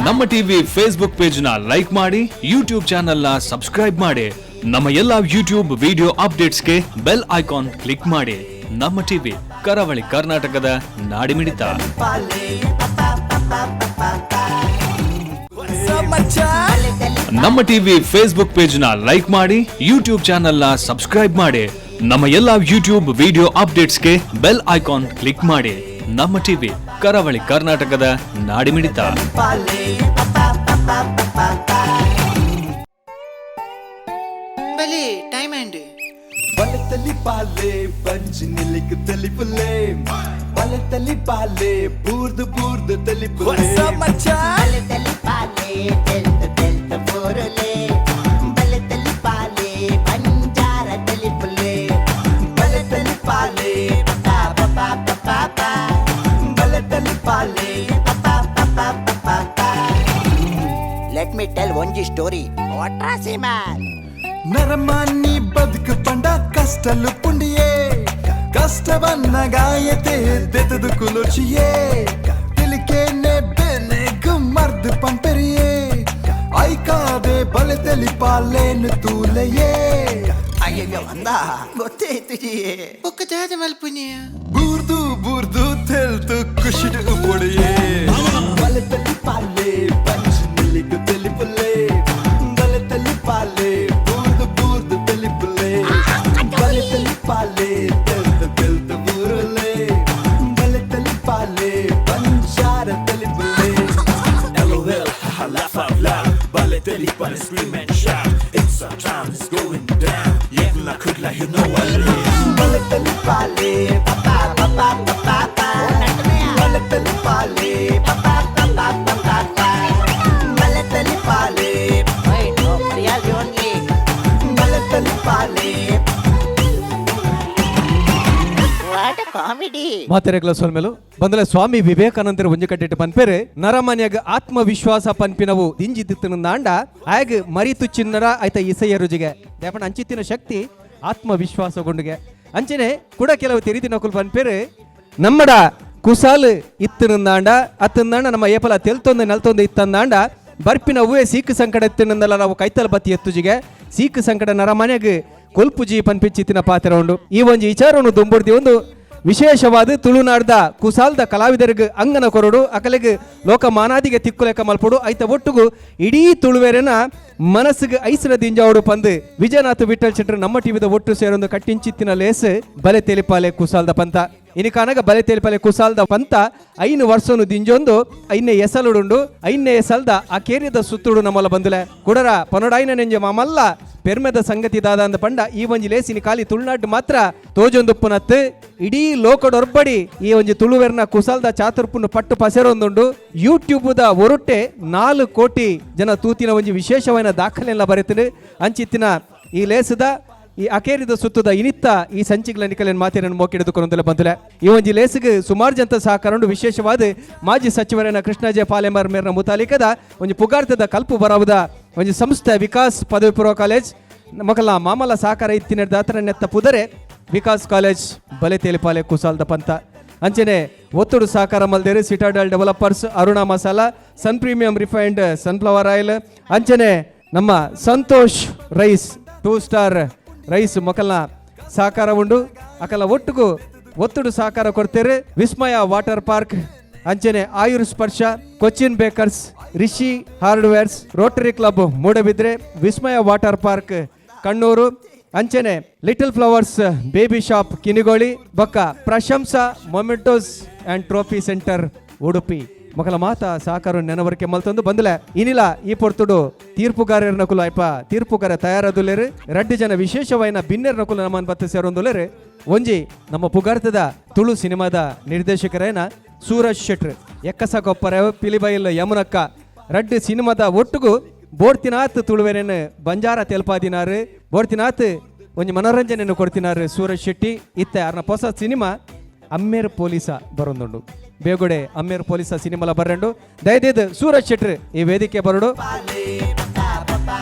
ನಮ್ಮ TV Facebook page ನ like ಮಾಡಿ, ಯೂಟ್ಯೂಬ್ ಚಾನೆಲ್ ನ ಸಬ್ಸ್ಕ್ರೈಬ್ ಮಾಡಿ. ನಮ್ಮ ಎಲ್ಲಾ ಯೂಟ್ಯೂಬ್ ವಿಡಿಯೋ ಅಪ್ಡೇಟ್ಸ್ಗೆ ಬೆಲ್ ಐಕಾನ್ ಕ್ಲಿಕ್ ಮಾಡಿ. ನಮ್ಮ ಟಿವಿ ಕರಾವಳಿ ಕರ್ನಾಟಕದ ನಾಡಿಮಿಡಿತ. ನಮ್ಮ ಟಿವಿ ಫೇಸ್ಬುಕ್ ಪೇಜ್ ನ ಲೈಕ್ ಮಾಡಿ, ಯೂಟ್ಯೂಬ್ ಚಾನೆಲ್ ನ ಸಬ್ಸ್ಕ್ರೈಬ್ ಮಾಡಿ. ನಮ್ಮ ಎಲ್ಲಾ ಯೂಟ್ಯೂಬ್ ವಿಡಿಯೋ ಅಪ್ಡೇಟ್ಸ್ಗೆ ಬೆಲ್ ಐಕಾನ್ ಕ್ಲಿಕ್ ಮಾಡಿ. ನಮ್ಮ ಟಿವಿ ಕರಾವಳಿ ಕರ್ನಾಟಕದ ನಾಡಿಮಿಡಿತ. ಬಲಿ ಟೈಮ್ ಹ್ಯಾಂಡ್ ಬಲತಲಿ ಪಾಲೆ ಪಂಚ್ ನಿಲಿಕ್ ತಲಿ ಪುಲೆ, ಬಲತಲಿ ಪಾಲೆ ಬೂರ್ದು ಬೂರ್ದು ತಲಿ ಪುಲೆ, ಬಲತಲಿ ಪಾಲೆ ತೆಲ್ತ ತೆಲ್ತ ಬೋರಲೆ, ಬಲತಲಿ ಪಾಲೆ ಬಂಜಾರ ತಲಿ ಪುಲೆ, ಬಲತಲಿ ಪಾಲೆ ಪಾಪ ಪಾಪ ಪಾಪ, ಬಲತಲಿ ಪಾಲೆ. ಲೆಟ್ ಮಿ ಟೆಲ್ ಒಂಜಿ ಸ್ಟೋರಿ. ಒಟ್ರಾಸಿ ಮ್ಯಾನ್ ನರಮಾನಿ ಬದುಕು ಪಂಡ ಕಷ್ಟಲು ಪುಂಡಿಯೇ, ಕಷ್ಟವನ್ನ ಗಾಯತೆ ತೆತದು ಕುಲುಚಿಯೇ, ತಿಲಿಕೇನೆ ಬೆಲೆಗು ಮರ್ದು ಪಂಪೆರಿಯೇ, ಐಕಾದೆ ಬಲತಲಿ ಪಾಲೇನು ತೂಲೆಯೇ. ಅಯ್ಯಯ್ಯೋ ಅಂದ ಗೊತ್ತೇ ಇತ್ತಿದೆಯೇ ಒಕ್ಕ ಜಾದ ಮಲ್ಪುನಿ ಬೂರ್ದು ಬೂರ್ದು ತೆಲ್ತು ಖುಷಿಡು ಪುಡಿಯೇ, ಬಲತಲಿ ಪಾಲೆ ಪಂಚ್ ನಿಲಿಕ್ ತಲಿ ಪುಲೆ, ಬಲತಲಿ ಪಾಲೆ ಬೂರ್ದು ಬೂರ್ದು ತಲಿ ಪುಲೆ, ಬಲತಲಿ ಪಾಲೆ ತೆಲ್ತ ತೆಲ್ತ ಬೂರಲೆ, ಬಲತಲಿ ಪಾಲೆ ಬಂಜಾರ ತಲಿ Phule. LOL, laugh out loud. Balotelli, but scream and shout. It's our time, it's going down. Yeah, I could like you know what it is. ಬಲತಲಿ ಪಾಲೆ ಪಾಪ ಪಾಪ ಪಾಪ ಬಲತಲಿ ಪಾಲೆ ಬಲತಲಿ ಪಾಲೆ ರಿಯಲ್ ಓನ್ಲಿ ಬಲತಲಿ ಪಾಲೆ. What a comedy. ಮಾತೆರೆಗ್ಲ ಸೋಲ್ಮೆಲು ಬಂದಲೆ ಸ್ವಾಮಿ ವಿವೇಕಾನಂದರ ಒಂಜಿ ಕಟ್ಟಿಟ್ಟು ಪನ್ಪೇರು ನರಮನ್ಯಾಗ ಆತ್ಮವಿಶ್ವಾಸ ಪನ್ಪಿನವು ದಿಂಜಿತ್ತಿನ ನಾಂಡ ಆಗ ಮರಿತು ಚಿನ್ನರ ಆಯ್ತ ಇಸೆಯ ರುಜಿಗೆ ದೇಪಣ ಅಂಚಿತ್ತಿನ ಶಕ್ತಿ ಆತ್ಮವಿಶ್ವಾಸಗೊಂಡಿಗೆ ಅಂಚನೆ ಕೂಡ ಕೆಲವು ತೆರಿತಿ ನಕುಲ್ ಪನ್ಪೇರು ನಮ್ಮಡ ಕುಸಾಲ್ ಇತ್ತಿನಂದಾಂಡ ಅತ್ತಂದಾಂಡ ನಮ್ಮ ಏಪಲ ತೆಲ್ತೊಂದು ನೆಲ್ತೊಂದು ಇತ್ತಂದಾಂಡ ಬರ್ಪಿನ ಹೂವೆ ಸೀಕ್ ಸಂಕಟ ಎತ್ತಿನಂದಲ್ಲ ನಾವು ಕೈತಲ್ ಬತ್ತಿ ಎತ್ತುಜಿಗೆ ಸೀಕ್ ಸಂಕಟ ನರಮನೆಗೆ ಕೊಲ್ಪುಜಿ ಪನ್ಪಿಚ್ಚಿತ್ತಿನ ಪಾತ್ರ ಉಂಡು. ಈ ಒಂದು ವಿಚಾರವನ್ನು ದೊಂಬುಡ್ದಿ ಒಂದು ವಿಶೇಷವಾದ ತುಳುನಾಡ್ದ ಕುಸಾಲ್ದ ಕಲಾವಿದರಿಗೆ ಅಂಗನ ಕೊರಡು ಅಕಲೆಗೆ ಲೋಕ ಮಾನಾದಿಗೆ ತಿಕ್ಕುಲೆಕ್ಕ ಮಲ್ಪಡು ಐತ ಒಟ್ಟುಗು ಇಡೀ ತುಳುವೆರೆನ ಮನಸ್ಸಿಗೆ ಐಸರ ದಿಂಜಾವಡು ಪಂದು ವಿಜಯನಾಥ್ ವಿಠಲ್ ಶೆಟ್ರು ನಮ್ಮ ಟಿವಿದ ಒಟ್ಟು ಸೇರೊಂದು ಕಟ್ಟಿಂಚಿತ್ತಿನ ಲೇಸ್ ಬಲೆ ತೆಲಿಪಾಲೆ ಕುಸಾಲ್ದ ಪಂತ ಇನಿಕಾನಾಗ ಬಲೆ ತೆಲಿಪಾಲೆ ಕುಸಾಲ್ದ ಪಂತ 5 ವರ್ಷನು ದಿಂಜೊಂದು 5ನೇ ಎಸಲುಡುಂಡು 5ನೇ ಎಸಲ್ದ ಆ ಕೇರಿಯದ ಸುತ್ತುಡು ನಮ್ಮಲ್ಲ ಬಂದುಲೆ ಕುಡರ ಪನೊಡಾಯಿನ ನೆಂಜ ಮಾಮಲ್ಲ ಪೆರ್ಮೆದ ಸಂಗತಿ ದಾದ ಅಂದ ಪಂಡ ಈ ಒಂಜಿ ಲೇಸಿನ ಖಾಲಿ ತುಳುನಾಡು ಮಾತ್ರ ತೋಜೊಂದುಪ್ಪುನತ್ತು ಇಡೀ ಲೋಕಡೊರ್ಬಡಿ ಈ ಒಂಜಿ ತುಳುವೆರ್ನ ಕುಸಾಲ್ದ ಚಾತುರ್ಪುನ್ನು ಪಟ್ಟು ಪಸೆರೊಂದುಂಡು ಯೂಟ್ಯೂಬ್ ದ ಒರುಟೆ 4 ಕೋಟಿ ಜನ ತೂತಿನ ಒಂಜಿ ವಿಶೇಷವಾದ ದಾಖಲೆಲ್ಲ ಬರೆತನು ಅಂಚಿತ್ತಿನ ಈ ಲೇಸದ ಈ ಅಕೇರಿದ ಸುತ್ತದ ಇನಿತ್ತ ಈ ಸಂಚಿಗಳ ನಿಕಲಿನ ಮಾತಿನ ಮೋಕಿಡಿದುಕೊಂಡು ಬಂದಲೆ ಈ ಒಂಜಿ ಲೇಸಿಗೆ ಸುಮಾರು ಜನ ಸಹಕಾರ ವಿಶೇಷವಾದ ಮಾಜಿ ಸಚಿವರನ್ನ ಕೃಷ್ಣಜೆ ಪಾಲೆಮರ್ ಮೇರ್ನ ಮುತಾಲಿಕದ ಒಂಜಿ ಪುಗಾರ್ತದ ಕಲ್ಪು ಬರಾವುದ ಒಂಜಿ ಸಂಸ್ಥೆ ವಿಕಾಸ್ ಪದವಿ ಪೂರ್ವ ಕಾಲೇಜ್ ಮಕ್ಕಳ ಮಾಮಲ ಸಹಕಾರ ಇತ್ತಿನ ದಾತರ ನೆತ್ತ ಪುದರೆ ವಿಕಾಸ್ ಕಾಲೇಜ್ ಬಲೆ ತೇಲಿಪಾಲೆ ಕುಸಾಲ್ದ ಪಂತ ಅಂಚನೆ ಒತ್ತುಡು ಸಹಕಾರ ಮಲ್ದೇರಿ ಸಿಟಾಡಲ್ ಡೆವಲಪರ್ಸ್ ಅರುಣ ಮಸಾಲಾ ಸನ್ ಪ್ರೀಮಿಯಂ ರಿಫೈನ್ಡ್ ಸನ್ಫ್ಲವರ್ ಆಯಿಲ್ ಅಂಚನೆ ನಮ್ಮ ಸಂತೋಷ್ ರೈಸ್ 2 ಸ್ಟಾರ್ ರೈಸ್ ಮಕ್ಕಳ ಸಹಕಾರ ಉಂಡು ಅಕಲ ಒಟ್ಟುಗು ಒತ್ತುಡು ಸಹಕಾರ ಕೊಡ್ತೇವೆ ವಿಸ್ಮಯ ವಾಟರ್ ಪಾರ್ಕ್ ಅಂಚನೆ Ayur Sparsha Cochin bakers Rishi hardwares rotary club Moodbidri Vismaya water park Kannur ಅಂಚನೆ little flowers baby shop Kinnigoli ಬೊಕ್ಕ Prashamsa mementos and trophy centre Udupi ಮಕ್ಕಳ ಮಾತ ಸಹಕಾರ ನೆನವರಿಕೆ ಮಲ್ತೊಂದು ಬಂದಲೆ ಇನಿಲ ಈ ಪೊರ್ತುಡು ತೀರ್ಪುಗಾರರ ನಕುಲು ಅಯ್ಪ ತೀರ್ಪುಗಾರ ತಯಾರದುಲೇರು 2 ಜನ ವಿಶೇಷವಾಯಿನ ಬಿನ್ನೆರ್ ನಕುಲು ನಮ್ಮನ್ ಬತ್ತ ಸೇರೊಂದುಲೇರು ಒಂಜಿ ನಮ್ಮ ಪುಗಾರ್ತದ ತುಳು ಸಿನಿಮಾದ ನಿರ್ದೇಶಕರೇನ ಸೂರಜ್ ಶೆಟ್ರ್ ಎಕ್ಕಸ ಕೊಪ್ಪರ ಪಿಲಿಬೈಲ್ ಯಮುನಕ್ಕ 2 ಸಿನಿಮಾದ ಒಟ್ಟುಗು ಬೋಡ್ತಿನಾಥ್ ತುಳುವೆರೇನು ಬಂಜಾರ ತೆಲ್ಪಾದಿನಾರು ಬೋಡ್ತಿನಾಥ್ ಒಂಜಿ ಮನೋರಂಜನೆಯನ್ನು ಕೊಡ್ತಿನಾರು ಸೂರಜ್ ಶೆಟ್ಟಿ ಇತ್ತೆ ಅವ್ರನ್ನ ಹೊಸ ಸಿನಿಮಾ ಅಮ್ಮೇರ್ ಪೊಲೀಸ ಬರೊಂದುಂಡು ಬೇಗುಡೆ ಅಮ್ಮೇರ್ ಪೊಲೀಸ ಸಿನಿಮಾಲ ಬರಂಡು ದಯದೇದು ಸೂರಜ್ ಶೆಟ್ರ್ ಈ ವೇದಿಕೆ ಬರಡು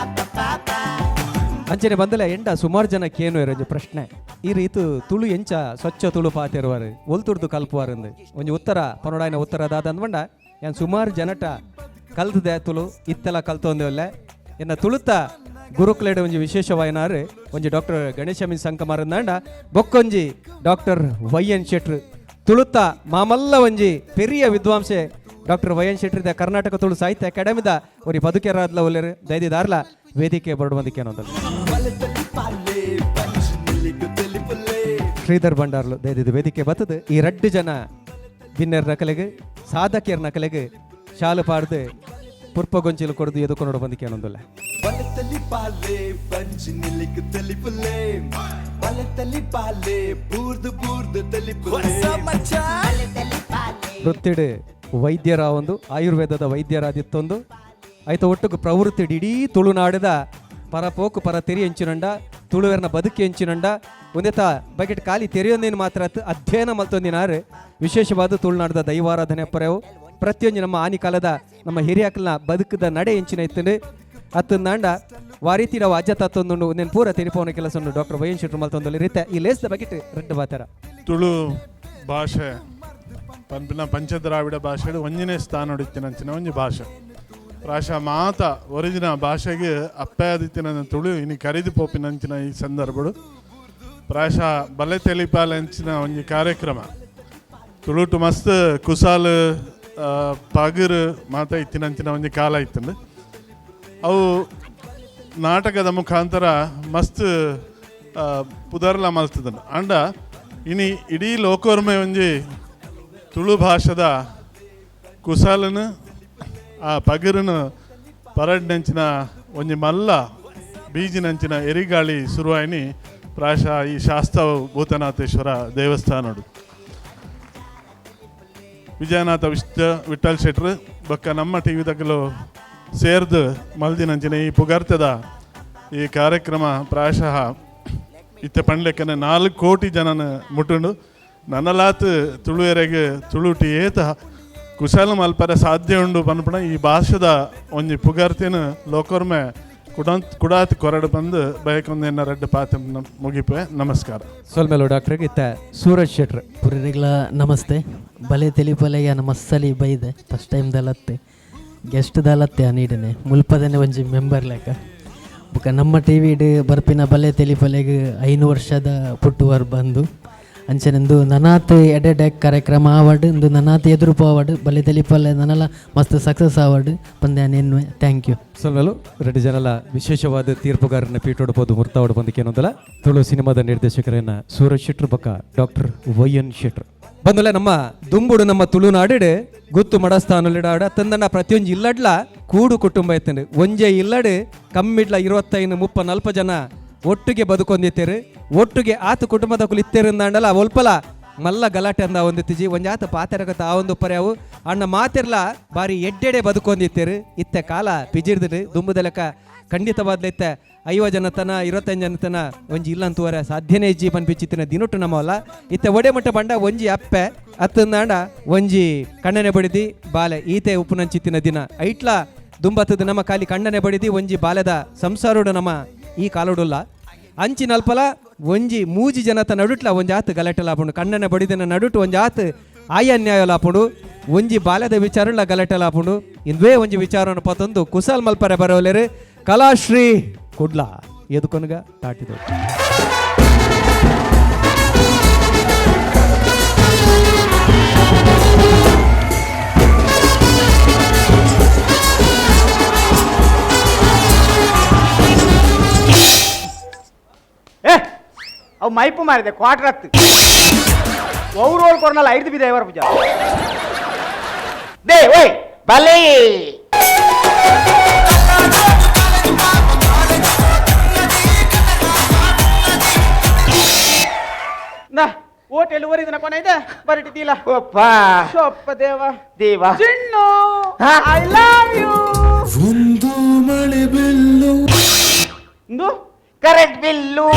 ಅಂಚನೆ ಬಂದಲೆ ಎಂಡ ಸುಮಾರು ಜನ ಕೇನು ಇರೋದು ಪ್ರಶ್ನೆ ಈ ರೀತು ತುಳು ಎಂಚ ಸ್ವಚ್ಛ ತುಳು ಪಾತಿರುವಾರು ಒಲ್ತುರ್ದು ಕಲ್ಪುವಾರಂದು ಒಂಜಿ ಉತ್ತರ ಪನೋಡಾಯಿನ ಉತ್ತರ ದಾದ ಅಂದ್ಕೊಂಡ ಏನು ಸುಮಾರು ಜನಟ ಕಲ್ತದೆ ತುಳು ಇತ್ತೆಲ್ಲ ಕಲ್ತೊಂದೇವಲ್ಲ ಎನ್ನ ತುಳುತ ಗುರುಕುಲೆಡ್ ಒಂಜಿ ವಿಶೇಷವಾಯಿನಾರು ಒಂಜಿ ಡಾಕ್ಟರ್ ಗಣೇಶ ಸಂಕಮಾರಂದಾಂಡ ಬೊಕ್ಕೊಂಜಿ ಡಾಕ್ಟರ್ ವೈ.ಎನ್. ಶೆಟ್ರು ತುಳುತ ಮಾಮಲ್ಲ ಒಂಜಿ ಪೆರಿಯ ವಿದ್ವಾಂಸೆ ಡಾಕ್ಟರ್ ವೈ.ಎನ್. ಶೆಟ್ರಿದ ಕರ್ನಾಟಕ ತುಳು ಸಾಹಿತ್ಯ ಅಕಾಡೆಮಿದ ಒರಿ ಬದುಕೆರಾದ್ಲ ಒಲ್ಲೆರು ದೈದಿದಾರ್ಲ ವೇದಿಕೆ ಬರುವಂದಿಕೆ ಅನ್ನೋದಲ್ಲ ಶ್ರೀಧರ್ ಭಂಡಾರ್ಲು ದೈದಿದ ವೇದಿಕೆ ಬತ್ತದ ಈ 2 ಜನ ಬಿನ್ನರ್ ನಕಲೆಗೆ ಸಾಧಕಿಯರ್ ನಕಲೆಗೆ ಶಾಲು ಪಾಡ್ದು ಪುರ್ಪಗೊಂಚಿಲು ಕೊಡ್ದು ಎದುಕೊಂಡು ಬಂದಿಕೆ ಅನ್ನೋದಲ್ಲ ಬಲತಲಿ ಪಾಲೆ ಪಂಚ್ ನಿಲಿಕ್ ತಲಿಪುಲೆ ಬಲತಲಿ ಪಾಲೆ ಬೂರ್ದು ತಲಿಪುಲೆ ವೃತ್ತಿಡ್ ವೈದ್ಯರ ಒಂದು ಆಯುರ್ವೇದದ ವೈದ್ಯರಾದಿತ್ತೊಂದು ಆಯ್ತು ಒಟ್ಟಿಗೆ ಪ್ರವೃತ್ತಿ ಇಡೀ ತುಳುನಾಡಿದ ಪರಪೋಕು ಪರ ತೆರಿ ಹೆಂಚಿನಂಡ ತುಳುವೆರ್ನ ಬದುಕಿ ಹೆಂಚಿನಂಡ ಒಂದೇತ ಬಕೆಟ್ ಖಾಲಿ ತೆರೆಯೊಂದೇನು ಮಾತ್ರ ಅಧ್ಯಯನ ಮಲ್ತೊಂದಿನಾರು ವಿಶೇಷವಾದ ತುಳುನಾಡದ ದೈವಾರಾಧನೆ ಪರೆವು ಪ್ರತಿಯೊಂದು ನಮ್ಮ ಆನಿ ಕಾಲದ ನಮ್ಮ ಹಿರಿಯಕಲ್ನ ಬದುಕದ ನಡೆ ಹೆಂಚಿನ ಇತ್ತಂಡು ಅತ್ತಂದಾಂಡ ವಾರೀತಿ ನಾವು ಅಜ್ಜ ತತ್ತೊಂದು ಒಂದೇನು ಪೂರ ತೆರಿಪವನ ಕೆಲಸ ಡಾಕ್ಟರ್ ವೈ.ಎನ್. ಶೆಟ್ರು ಮಲ್ತೊಂದಲ್ಲಿ ರೀತೆ ಈ ಲೇಸ್ದ ಬಕೆಟ್ ರೆಡ್ ಬಾತಾರ ತುಳು ಭಾಷೆ ಪಂಪಿನ ಪಂಚದ್ರಾವಿಡ ಭಾಷೆಡು ಒಂಜನೇ ಸ್ಥಾನ ಹೊಡಿತಿನಂಚಿನ ಒಂಜಿ ಭಾಷೆ ಪ್ರಾಯಶಃ ಮಾತ ಒರಿಜಿನ ಭಾಷೆಗೆ ಅಪ್ಪಾದಿತ್ತಿನ ತುಳು ಇನಿ ಕರಿದು ಪೋಪಿನಂಚಿನ ಈ ಸಂದರ್ಭಡು ಪ್ರಾಯಶಃ ಬಲೆ ತೆಲಿಪಾಲಂಚಿನ ಒಂಜಿ ಕಾರ್ಯಕ್ರಮ ತುಳುಟು ಮಸ್ತ್ ಕುಸಾಲು ಪಗರು ಮಾತ ಇತ್ತಿನಂಚಿನ ಒಂಜಿ ಕಾಲ ಇತ್ತಂಡು ಅವು ನಾಟಕದ ಮುಖಾಂತರ ಮಸ್ತ್ ಪುದರ್ಲ ಮಲ್ತದನು ಅಂಡ ಇನಿ ಇಡೀ ಲೋಕೋರ್ಮೆ ಒಂಜಿ ತುಳು ಭಾಷೆದ ಕುಸಾಲನು ಆ ಪಗರನು ಪರಡ್ನಂಚಿನ ಒಂಜಿ ಮಲ್ಲ ಬೀಜಿನಂಚಿನ ಎರಿಗಾಳಿ ಶುರುವಾಯಿನಿ ಪ್ರಾಯಶಃ ಈ ಶಾಸ್ತ್ರ ಭೂತನಾಥೇಶ್ವರ ದೇವಸ್ಥಾನಡು ವಿಜಯನಾಥ ವಿಠಲ್ ಶೆಟ್ರು ಬೊಕ್ಕ ನಮ್ಮ ಟಿ ವಿ ತಗಲು ಸೇರ್ದು ಮಲ್ದಿನಂಚಿನ ಈ ಪುಗರ್ತದ ಈ ಕಾರ್ಯಕ್ರಮ ಪ್ರಾಯಶಃ ಇತ್ತೆ ಪಂಡ್ಲೆಕ್ಕನೆ 4 ಕೋಟಿ ಜನನ ಮುಟ್ಟುಂಡು ನನ್ನಲಾತ್ ತುಳುವೆರೆಗೆ ತುಳುಟಿ ಏತ ಕುಶಲ ಮಲ್ಪರೆ ಸಾಧ್ಯ ಉಂಡು ಪನ್ಪಣ ಈ ಭಾಷೆದ ಒಂಜಿ ಪುಗರ್ತಿನ ಲೋಕೋರ್ಮೆ ಕುಡಾತ್ ಕೊರಡು ಬಂದು ಬಯಕೊಂದೇನ ರೆಡ್ಡು ಪಾತ ಮುಗಿಪೆ ನಮಸ್ಕಾರ ಸೊಲ್ಮೇಲು ಡಾಕ್ಟರ್ಗೆ ಇತ್ತ ಸೂರಜ್ ಶೆಟ್ರು ಪುರಿರಿಗ್ಲ ನಮಸ್ತೆ ಬಲೆ ತೆಲಿಪಲೆಯ ನಮಸ್ಸಲಿ ಬೈದೆ ಫಸ್ಟ್ ಟೈಮ್ ದಲತ್ತೆ ಗೆಸ್ಟ್ ದಲತ್ತೆ ನೀಡನೆ ಮುಲ್ಪದನೆ ಒಂಜಿ ಮೆಂಬರ್ ಲೆಕ್ಕ ಬುಕ್ಕ ನಮ್ಮ ಟಿ ವಿಡ್ ಬರ್ಪಿನ ಬಲೆ ತೆಲಿಪಲೆಗೆ 5 ವರ್ಷದ ಪುಟ್ಟುವರು ಬಂದು ಅಂಚನೆಂದು ನನಾತ್ ಎಡೆಡೆಕ್ ಕಾರ್ಯಕ್ರಮ ಆವಡ್ ಇಂದು ನನಾತ್ ಎದುರು ಪೋವಡ್ ಬಲೆ ತೆಲಿಪಲೆ ನನಲ ಮಸ್ತ್ ಸಕ್ಸಸ್ ಆವಡ್ ಪಂದ್ಯಾನೇನು ಥ್ಯಾಂಕ್ ಯು ಸೊಲ್ಮೇಲು 2 ಜನಲ ವಿಶೇಷವಾದ ತೀರ್ಪುಗಾರನ ಪೀಠೋಡ್ಬೋದು ಮುರ್ತಾವಡ್ ಬಂದಿಕೆ ಅನ್ನೋದಲ್ಲ ತುಳು ಸಿನಿಮಾದ ನಿರ್ದೇಶಕರನ್ನ ಸೂರಜ್ ಶೆಟ್ರು ಬಕ್ಕ ಡಾಕ್ಟರ್ ವೈ.ಎನ್. ಶೆಟ್ರು ಬಂದಲೆ ನಮ್ಮ ದುಂಬುಡು ನಮ್ಮ ತುಳುನಾಡಿಡ್ ಗುತ್ತು ಮಡಸ್ಥಾನಲ್ಲಿಡಾಡ ತಂದನ ಪ್ರತಿಯೊಂದು ಇಲ್ಲಡ್ಲ ಕೂಡು ಕುಟುಂಬ ಎತ್ತಂಡು ಒಂಜೆ ಇಲ್ಲಡ್ ಕಮ್ಮಿಡ್ಲ 25-30-40 ಜನ ಒಟ್ಟಿಗೆ ಬದುಕೊಂದಿತ್ತೇರು ಒಟ್ಟಿಗೆ ಆತ ಕುಟುಂಬದ ಕುಲಿತ್ತೇರಿಂದಾಂಡಲ್ಲ ಒಲ್ಪಲ ಮಲ್ಲ ಗಲಾಟೆ ಅಂದ ಒಂದಿತ್ತಿಜಿ ಒಂಜಾತ ಪಾತೆರಗತ ಆ ಒಂದು ಪರ್ಯಾವು ಅಣ್ಣ ಮಾತಿರ್ಲ ಬಾರಿ ಎಡ್ಡೆಡೆ ಬದುಕೊಂದಿತ್ತೇರು ಇತ್ತೆ ಕಾಲ ಪಿಜಿರ್ದಿರು ದುಂಬುದ ಲೆಕ್ಕ ಖಂಡಿತವಾದ್ಲ ಇತ್ತೆ 50 ಜನತನ 25 ಜನತನ ಒಂಜಿ ಇಲ್ಲ ಅಂತುವರೆ ಸಾಧ್ಯನೇ ಇಜ್ಜಿ ಪನ್ಪಿಚ್ಚಿತ್ತಿನ ದಿನೊಟ್ಟು ನಮ್ಮವಲ್ಲ ಇತ್ತೆ ಒಡೆ ಮಟ್ಟ ಬಂಡ ಒಂಜಿ ಅಪ್ಪೆ ಅತ್ತಂದಾಂಡ ಒಂಜಿ ಕಣ್ಣನೆ ಬಡಿದಿ ಬಾಲೆ ಈತೆ ಉಪ್ಪುನಂಚಿತ್ತಿನ ದಿನ ಐಟ್ಲ ದುಂಬತ್ತದ ನಮ್ಮ ಖಾಲಿ ಕಣ್ಣನೆ ಬಡಿದಿ ಒಂಜಿ ಬಾಲೆದ ಸಂಸಾರುಡು ನಮ್ಮ ಈ ಕಾಲುಡುಲ್ಲ ಅಂಚಿ ನಲ್ಪಲ ಒಂಜಿ ಮೂಜಿ ಜನತ ನಡುಟ್ಲ ಒಂಜಿ ಆತು ಗಲಾಟೆ ಲಾಪುಂಡು ಕಣ್ಣನೆ ಬಡಿದಿನ ನಡುಟು ಒಂಜಿ ಆತು ಆಯನ್ಯಾಯ ಲಾಪುಂಡು ಒಂಜಿ ಬಾಲ್ಯದ ವಿಚಾರಲ ಗಲಾಟೆ ಲಾಪುಂಡು ಇಂದುವೇ ಒಂಜಿ ವಿಚಾರವನ್ನು ಪತ್ತೊಂದು ಕುಸಲ್ ಮಲ್ಪರೆ ಬರೋಲೇರು ಕಲಾಶ್ರೀ ಕುಡ್ಲ ಎದುಕೊನ್ಗ ತಾಟಿದವು ಅವು ಮೈಪು ಮಾರಿದೆ ಕ್ವಾರ್ಟರ್ ಹತ್ತು ಅವ್ರು ಕೊರನಲ್ಲ 5 ಬಿದ್ದ ಐವರ್ ಪೂಜಾ ದೇ ಓಯ್ ಬಲೆ ನಾ ಹೋಟೆಲ್ ಊರಿದನ ಕೊನೆ ಇದೆ ಬರಟಿದಿಲ್ಲ ಒಪ್ಪ ಸೊಪ್ಪ ದೇವ ಚಿನ್ನು ಐ ಲವ್ ಯು ಒಂದು ಮಳೆ ಬಿಲ್ಲು ಇಂದು ಕರೆಂಟ್ ಬಿಲ್ಲು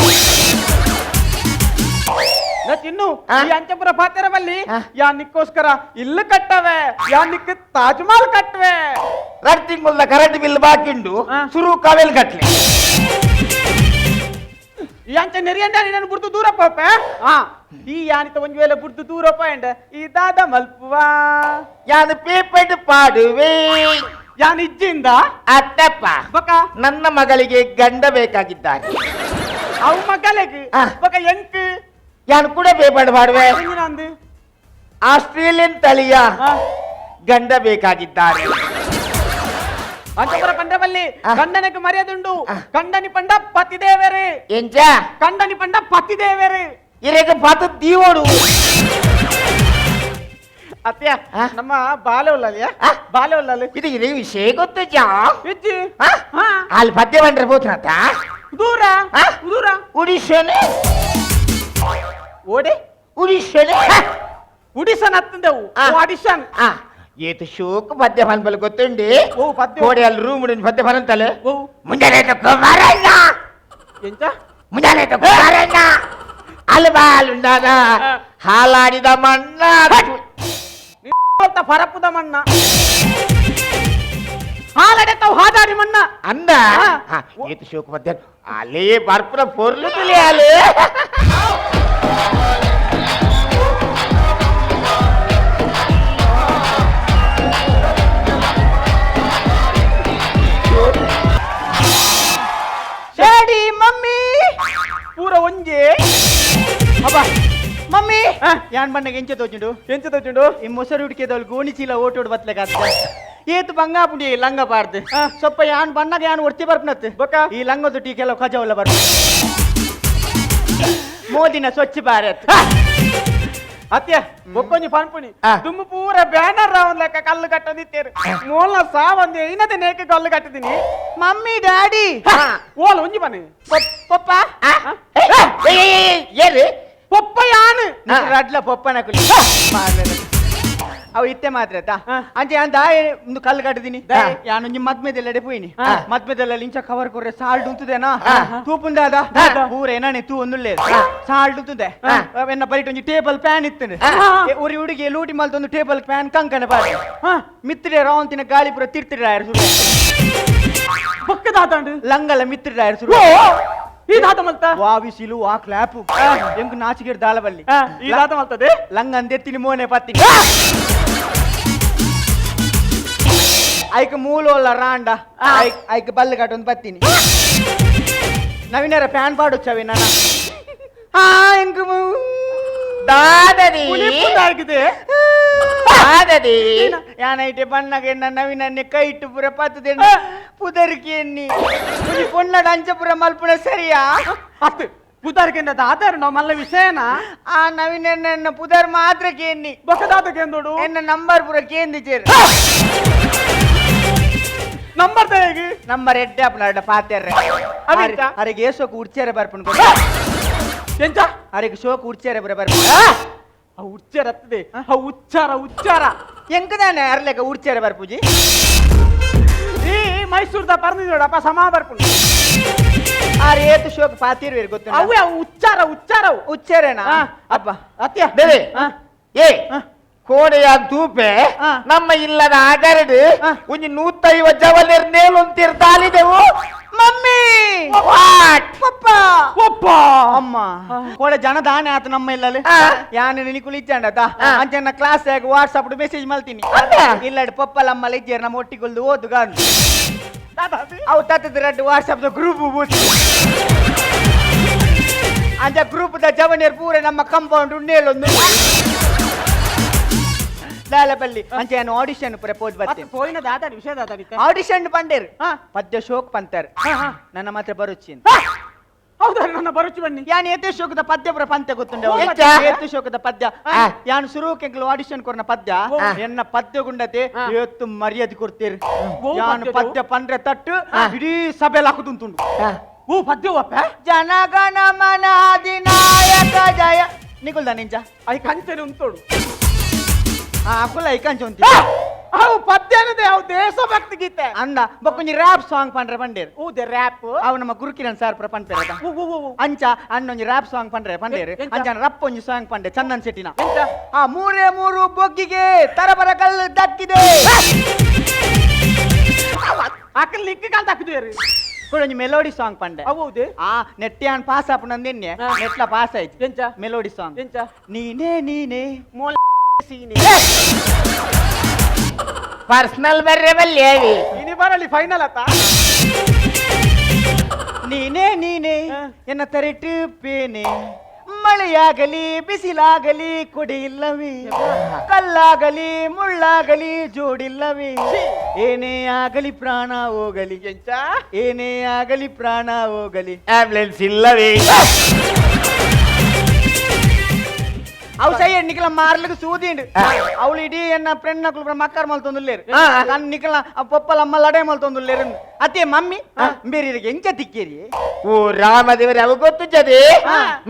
ಚಿನ್ನು ಈ ಅಂಚಪುರ ಪಾತೆರ ಬಲ್ಲಿ ಯಾ ನಿಕ್ಕೋಸ್ಕರ ಇಲ್ಲು ಕಟ್ಟವೆ ಯಾ ನಿಕ್ ತಾಜ್ ಮಹಲ್ ಕಟ್ಟವೆ 2 ತಿಂಗಳ ಕರೆಂಟ್ ಬಿಲ್ ಬಾಕಿಂಡು ಶುರು ಕಾವೇಲ್ ಕಟ್ಲೆ ಈ ಅಂಚ ನೆರಿಯಂಡ ನೀನು ಬುಡ್ದು ದೂರ ಪೋಪ ಈ ಯಾನಿತ ಒಂದ್ ವೇಳೆ ಬುಡ್ದು ದೂರ ಪೋಯಂಡ ಈ ದಾದ ಮಲ್ಪುವಾ ಯಾನು ಪೇಪೆಟ್ ಪಾಡುವೆ ಯಾನ್ ಇಜ್ಜಿಂದ ಅತ್ತಪ್ಪ ಬಕ ನನ್ನ ಮಗಳಿಗೆ ಗಂಡ ಬೇಕಾಗಿದ್ದಾನೆ ಅವ್ ಮಗಲಿಗೆ ಬಕ ಎಂಕ್ ಯಾನು ಕೂಡ ಪೇಪೆಟ್ ಪಾಡುವೆ ನಂದು ಆಸ್ಟ್ರೇಲಿಯನ್ ತಳಿಯ ಗಂಡ ಬೇಕಾಗಿದ್ದಾರೆ ಅಂಚಪುರ ಪಂಡವಲ್ಲಿ ಗಂಡನಿಗೆ ಮರ್ಯಾದುಂಡು ಕಂಡನಿ ಪಂಡ ಪತಿದೇವರೇ ಎಂಚ ಕಂಡನಿ ಪಂಡ ಪತಿದೇವರೇ ಇರೆಗೆ ಪಾತ ದೀವೋಡು ಅತ್ಯ ನಮ್ಮ ಬಾಲೆ ಉಲ್ಲಲ್ಯ ಬಾಲೆ ಉಲ್ಲಲ್ಲಿ ಇದು ಇದೇ ವಿಷಯ ಗೊತ್ತು ಜಾ ಇಜ್ಜಿ ಅಲ್ಲಿ ಪದ್ಯ ಬಂದ್ರೆ ಬೋತ್ರತ ದೂರ ದೂರ ಉಡಿಸನೆ ಓಡೆ ಉಡಿಸನೆ ಉಡಿಸನ್ ಹತ್ತಂದೆವು ಆಡಿಷನ್ ಏತು ಶೋಕ್ ಪದ್ಯ ಬಲ್ ಗೊತ್ತುಂಡಿ ಓ ಪದ್ಯ ಕೋಡೆ ಅಲ್ಲಿ ರೂಮ್ ಪದ್ಯ ಬಂತಲೆ ಓ ಮುಂಜಾನೆ ಕುಮಾರಣ್ಣ ಎಂತ ಮುಂಜಾನೆ ಕುಮಾರಣ್ಣ ಅಲ್ಲಿ ಬಾಲುಂಡಾದ ಹಾಲಾಡಿದ ಮಣ್ಣ ಪರಪುದ ಮಣ್ಣ ಹಾಲಡೆತ್ತವು ಹಾದಾಡಿ ಮಣ್ಣ ಅಂದ ಏತು ಶೋಕ್ ಪದ್ಯ ಅಲ್ಲಿ ಬರ್ಪುರ ಪೊರ್ಲು ತಿಳಿ ಅಲ್ಲಿ ಶೇಡಿ ಮಮ್ಮಿ ಪೂರ ಒಂಜೆ ಅಬ್ಬ ಮಮ್ಮಿ ಯಾನ್ ಬಣ್ಣಗೆ ಎಂಚ ತೋಚುಂಡು ಈ ಮೊಸರು ಹುಡುಕಿದವಳು ಗೋಣಿ ಚೀಲ ಓಟೋಡು ಬತ್ಲೆಗಾದ ಏತು ಬಂಗ ಪುಂಡಿ ಲಂಗ ಬಾರ್ದು ಸ್ವಲ್ಪ ಯಾನ್ ಬಣ್ಣಗ ಯಾನ್ ಒರ್ತಿ ಬರ್ಪನತ್ ಬೊಕ ಈ ಲಂಗದ ಟೀ ಕೆಲವು ಖಜಾವಲ್ಲ ಬರ್ಪ ಮೋದಿನ ಸ್ವಚ್ಛ ಭಾರತ್ ಅತ್ಯ ಬೊಕ್ಕೊಂಜಿ ಪನ್ಪುನಿ ತುಂಬ ಪೂರ ಬ್ಯಾನರ್ ರಾವನ್ ಲೆಕ್ಕ ಕಲ್ಲು ಕಟ್ಟದಿತ್ತೇರು ಮೋಲ್ನ ಸಾವಂದೆ ಇನ್ನದೆ ನೇಕ ಕಲ್ಲು ಕಟ್ಟಿದೀನಿ ಮಮ್ಮಿ ಡ್ಯಾಡಿ ಓಲ್ ಒಂಜಿ ಬನ್ನಿ ಪಪ್ಪ ಏರಿ ಪಪ್ಪ ಯಾನು ರಡ್ಲ ಪಪ್ಪನ ಕುಲಿ ಅವು ಇತ್ತೆ ಮಾತ್ರ ಅಂಚೆ ಅಂದ ಒಂದು ಕಲ್ಲು ಕಟ್ಟಿದೀನಿ ಯಾನು ನಿಮ್ಮ ಮದ್ಮೆದೆಲ್ಲಡೆ ಪೋಯಿನಿ ಮದ್ಮೆದೆಲ್ಲ ಇಂಚ ಕವರ್ ಕೊರ್ರೆ ಸಾಲ್ಟ್ ಉಂತದೇನಾ ತೂಪುಂದಾದ ಪೂರ ಏನಾನೆ ತೂ ಒಂದುಳ್ಳೇದು ಸಾಲ್ಟ್ ಉಂತದೆ ಎನ್ನ ಬರಿಟ್ ಒಂಜಿ ಟೇಬಲ್ ಫ್ಯಾನ್ ಇತ್ತಂಡೆ ಒರಿ ಹುಡುಗಿ ಲೂಟಿ ಮಲ್ತ ಒಂದು ಟೇಬಲ್ ಫ್ಯಾನ್ ಕಂಕಣ ಬಾರಿ ಮಿತ್ರೆ ರಾವಂತಿನ ಗಾಳಿ ಪುರ ತಿರ್ತಿರಾಯರು ಸುರು ಪಕ್ಕದಾತಂಡು ಲಂಗಲ ಮಿತ್ರಿರಾಯರು ಸುರು ಈ ದಾತ ಮಲ್ತ ವಾವಿಸಿಲು ಆ ಕ್ಲಾಪು ಎಂಗ್ ನಾಚಿಗೆರ್ ದಾಳಬಲ್ಲಿ ಈ ದಾತ ಮಲ್ತದೆ ಲಂಗ ಅಂದೆತ್ತಿನಿ ಮೋನೆ ಪತ್ತಿ ಐಕ ಮೂಲೋಲ್ಲ ರಾಂಡ ಐಕ ಬಲ್ಲು ಕಟ್ಟೊಂದು ಬತ್ತೀನಿ ನವೀನರ ಪ್ಯಾನ್ ಪಾಡೊಚ್ಚವೆ ನನ್ನ ಎಂಗ್ ದಾದರಿ ಆಗಿದೆ ದಾದರಿ ಯಾನೈಟೆ ಬಣ್ಣಗೆ ನವೀನನ್ನೇ ಕೈ ಇಟ್ಟು ಪುರ ಪತ್ತದೆ ಪುದರ್ಕಿ ಎನ್ನಿ ಪೊನ್ನಡ ಅಂಚಪುರ ಮಲ್ಪುಣ ಸರಿಯಾ ಅತ್ತು ಪುದರ್ಕೆ ಆಧಾರ ನಾವು ಮಲ್ಲ ವಿಷಯನ ಆ ನವೀನ ಪುದರ್ ಮಾತ್ರ ಕೇನ್ನಿ ಬೊಕದಾತ ಕೇಂದೋಡು ಎನ್ನ ನಂಬರ್ ಪುರ ಕೇಂದಿಚೇರು ನಂಬರ್ ತೇಗಿ ನಂಬರ್ ಎಡ್ಡೆ ಅಪ್ಲಾಡ ಪಾತೆರ್ರೆ ಅರೆಗೆ ಏಸೋಕ ಉಡ್ಚೇರೆ ಬರ್ಪುಂಡು ಎಂತ ಅರೆಗೆ ಶೋಕ ಉಡ್ಚೇರೆ ಬರ ಬರ್ಪುಂಡು ಆ ಉಚ್ಚಾರ ಹತ್ತದೆ ಆ ಉಚ್ಚಾರ ಎಂಕದಾನೆ ಅರ್ಲೆಕ ಉಡ್ಚೇರೆ ಬರ್ಪುಜಿ ಈ ಮೈಸೂರ್ದ ಬರ್ದಿದ್ದೋಡಪ್ಪ ಸಮ ಬರ್ಪುಂಡು ಆ ರೇತು ಶೋಕ ಪಾತಿರ್ವೇರು ಗೊತ್ತು ಅವು ಉಚ್ಚಾರನಾ ಅಪ್ಪ ಅತ್ಯ ಬೇರೆ ಏ ಕೋಡೆಯ ತೂಪೆ ನಮ್ಮ ಇಲ್ಲದ ಆಗರಡು ಒಂಜಿ 150 ಜವಲೇರ್ ನೇಲೊಂತಿರ್ತಾಲಿದೆವು ಮಮ್ಮಿ ಪಪ್ಪ ಒಪ್ಪ ಅಮ್ಮ ಕೋಡೆ ಜನ ದಾನೆ ಆತ ನಮ್ಮ ಇಲ್ಲಲ್ಲಿ ಯಾನ ನಿಕುಲ್ ಇಚ್ಚಾಂಡತ ಅಂಚನ ಕ್ಲಾಸ್ ಆಗ ವಾಟ್ಸಾಪ್ ಮೆಸೇಜ್ ಮಲ್ತೀನಿ ಇಲ್ಲ ಪಪ್ಪ ಲಮ್ಮಲ್ಲಿ ಇಜ್ಜೇರ್ ನಮ್ಮ ಒಟ್ಟಿಗೊಲ್ದು ಓದು ಗಾಂಧಿ ಅವು ತತ್ತದ ರಡ್ಡು ವಾಟ್ಸಾಪ್ ಗ್ರೂಪ್ ಬೂಸಿ ಅಂಚ ಗ್ರೂಪ್ ದ ಜವನಿಯರ್ ಪೂರ ನಮ್ಮ ಕಂಪೌಂಡ್ ನೇಲೊಂದು ದಾಲಬಲ್ಲಿ ಅಂಚೆ ನಾನು ಆಡಿಷನ್ ಪುರ ಪೋದ್ ಬರ್ತೀನಿ ಪೋಯಿನ ದಾದ ವಿಷಯ ದಾದ ಆಡಿಷನ್ ಪಂಡೇರು ಪದ್ಯ ಶೋಕ್ ಪಂತರ್ ನನ್ನ ಮಾತ್ರ ಬರುಚ್ಚಿ ಹೌದಾ ನನ್ನ ಬರುಚ್ಚಿ ಬನ್ನಿ ಯಾನ್ ಏತೆ ಶೋಕದ ಪದ್ಯ ಪುರ ಪಂತ ಗೊತ್ತುಂಡೆ ಏತು ಶೋಕದ ಪದ್ಯ ಯಾನ್ ಶುರು ಕೆಂಕಲು ಆಡಿಷನ್ ಕೊರ್ನ ಪದ್ಯ ಎನ್ನ ಪದ್ಯ ಗುಂಡತೆ ಏತ್ತು ಮರ್ಯಾದೆ ಕೊಡ್ತೀರಿ ಯಾನ್ ಪದ್ಯ ಪಂಡ್ರೆ ತಟ್ಟು ಇಡೀ ಸಭೆಲ್ ಹಾಕುದುಂಟುಂಡು ಓ ಪದ್ಯ ಒಪ್ಪ ಜನಗಣ ಮನ ಅಧಿನಾಯಕ ಜಯ ನಿಗುಲ್ದ ನಿಂಜ ಐ ಕಂಚನೆ ಉಂಟೋಡು ಅಕುಲ ಐಕಂಚ ಉಂಟಿ ಅವು ಪದ್ಯನದೆ ಅವು ದೇಶಭಕ್ತಿ ಗೀತೆ ಅಂದ ಬೊಕ್ಕೊಂಜಿ ರ್ಯಾಪ್ ಸಾಂಗ್ ಪಂಡ್ರೆ ಪಂಡೇರು ಊದೆ ರ್ಯಾಪ್ ಅವು ನಮ್ಮ ಗುರುಕಿರಣ್ ಸಾರ್ ಪುರ ಪಂಡ್ಪೇರ ಅಂಚ ಅನ್ನೊಂಜಿ ರ್ಯಾಪ್ ಸಾಂಗ್ ಪಂಡ್ರೆ ಪಂಡೇರು ಅಂಚ ರಪ್ಪ ಒಂಜಿ ಸಾಂಗ್ ಪಂಡೆ ಚಂದನ್ ಶೆಟ್ಟಿನ ಆ ಮೂರೇ ಮೂರು ಬೊಗ್ಗಿಗೆ ತರಬರ ಕಲ್ಲು ದಕ್ಕಿದೆ ಅಕ್ಕಲ್ ನಿಕ್ಕಿ ಕಾಲ್ ದಕ್ಕಿದೇರು కొంచెం మెలోడీ సాంగ్ పండే ಹೌದು ఆ నెట్టి అని పాస్ అప్పుడు నెట్లా పాస్ అయ్యి ಎಂಚ మెలోడీ సాంగ్ ಎಂಚ ನೀನೇ ನೀನೇ ಮೋಲ ಸೀನಿ ಪರ್ಸನಲ್ ಬರೆಬಲ್ ಏವಿ ಇನಿ ಬರಲಿ ಫೈನಲ್ ಅತ್ತ ನೀನೇ ನೀನೇ ಎನ್ನ ತರಿಟ್ಟು ಪೇನೆ ಮಳೆಯಾಗಲಿ ಬಿಸಿಲಾಗಲಿ ಕೊಡಿಲ್ಲವೇ ಕಲ್ಲಾಗಲಿ ಮುಳ್ಳಾಗಲಿ ಜೋಡಿಲ್ಲವೇ ಏನೇ ಆಗಲಿ ಪ್ರಾಣ ಹೋಗಲಿ ಎಂಚ ಏನೇ ಆಗಲಿ ಪ್ರಾಣ ಹೋಗಲಿ ಆಂಬುಲೆನ್ಸ್ ಇಲ್ಲವೇ ಅವು ಸೈ ನಿಖಲ ಮಾರ್ಲಿಕ್ಕೆ ಸೂದಿಂಡು ಅವಳು ಇಡೀ ಎನ್ನ ಫ್ರೆಂಡ್ ನಕಲು ಮಕ್ಕರ್ ಮಲ್ತೊಂದುಲ್ಲೇರು ನಾನು ನಿಖಲ ಪೊಪ್ಪಲ ಅಮ್ಮ ಲಡೆ ಮಲ್ತೊಂದುಲ್ಲೇರು ಅತ್ತೆ ಮಮ್ಮಿ ಬೇರೆ ಎಂಚ ತಿಕ್ಕೇರಿ ఓ రామదేవరి అవి గుర్తుంచది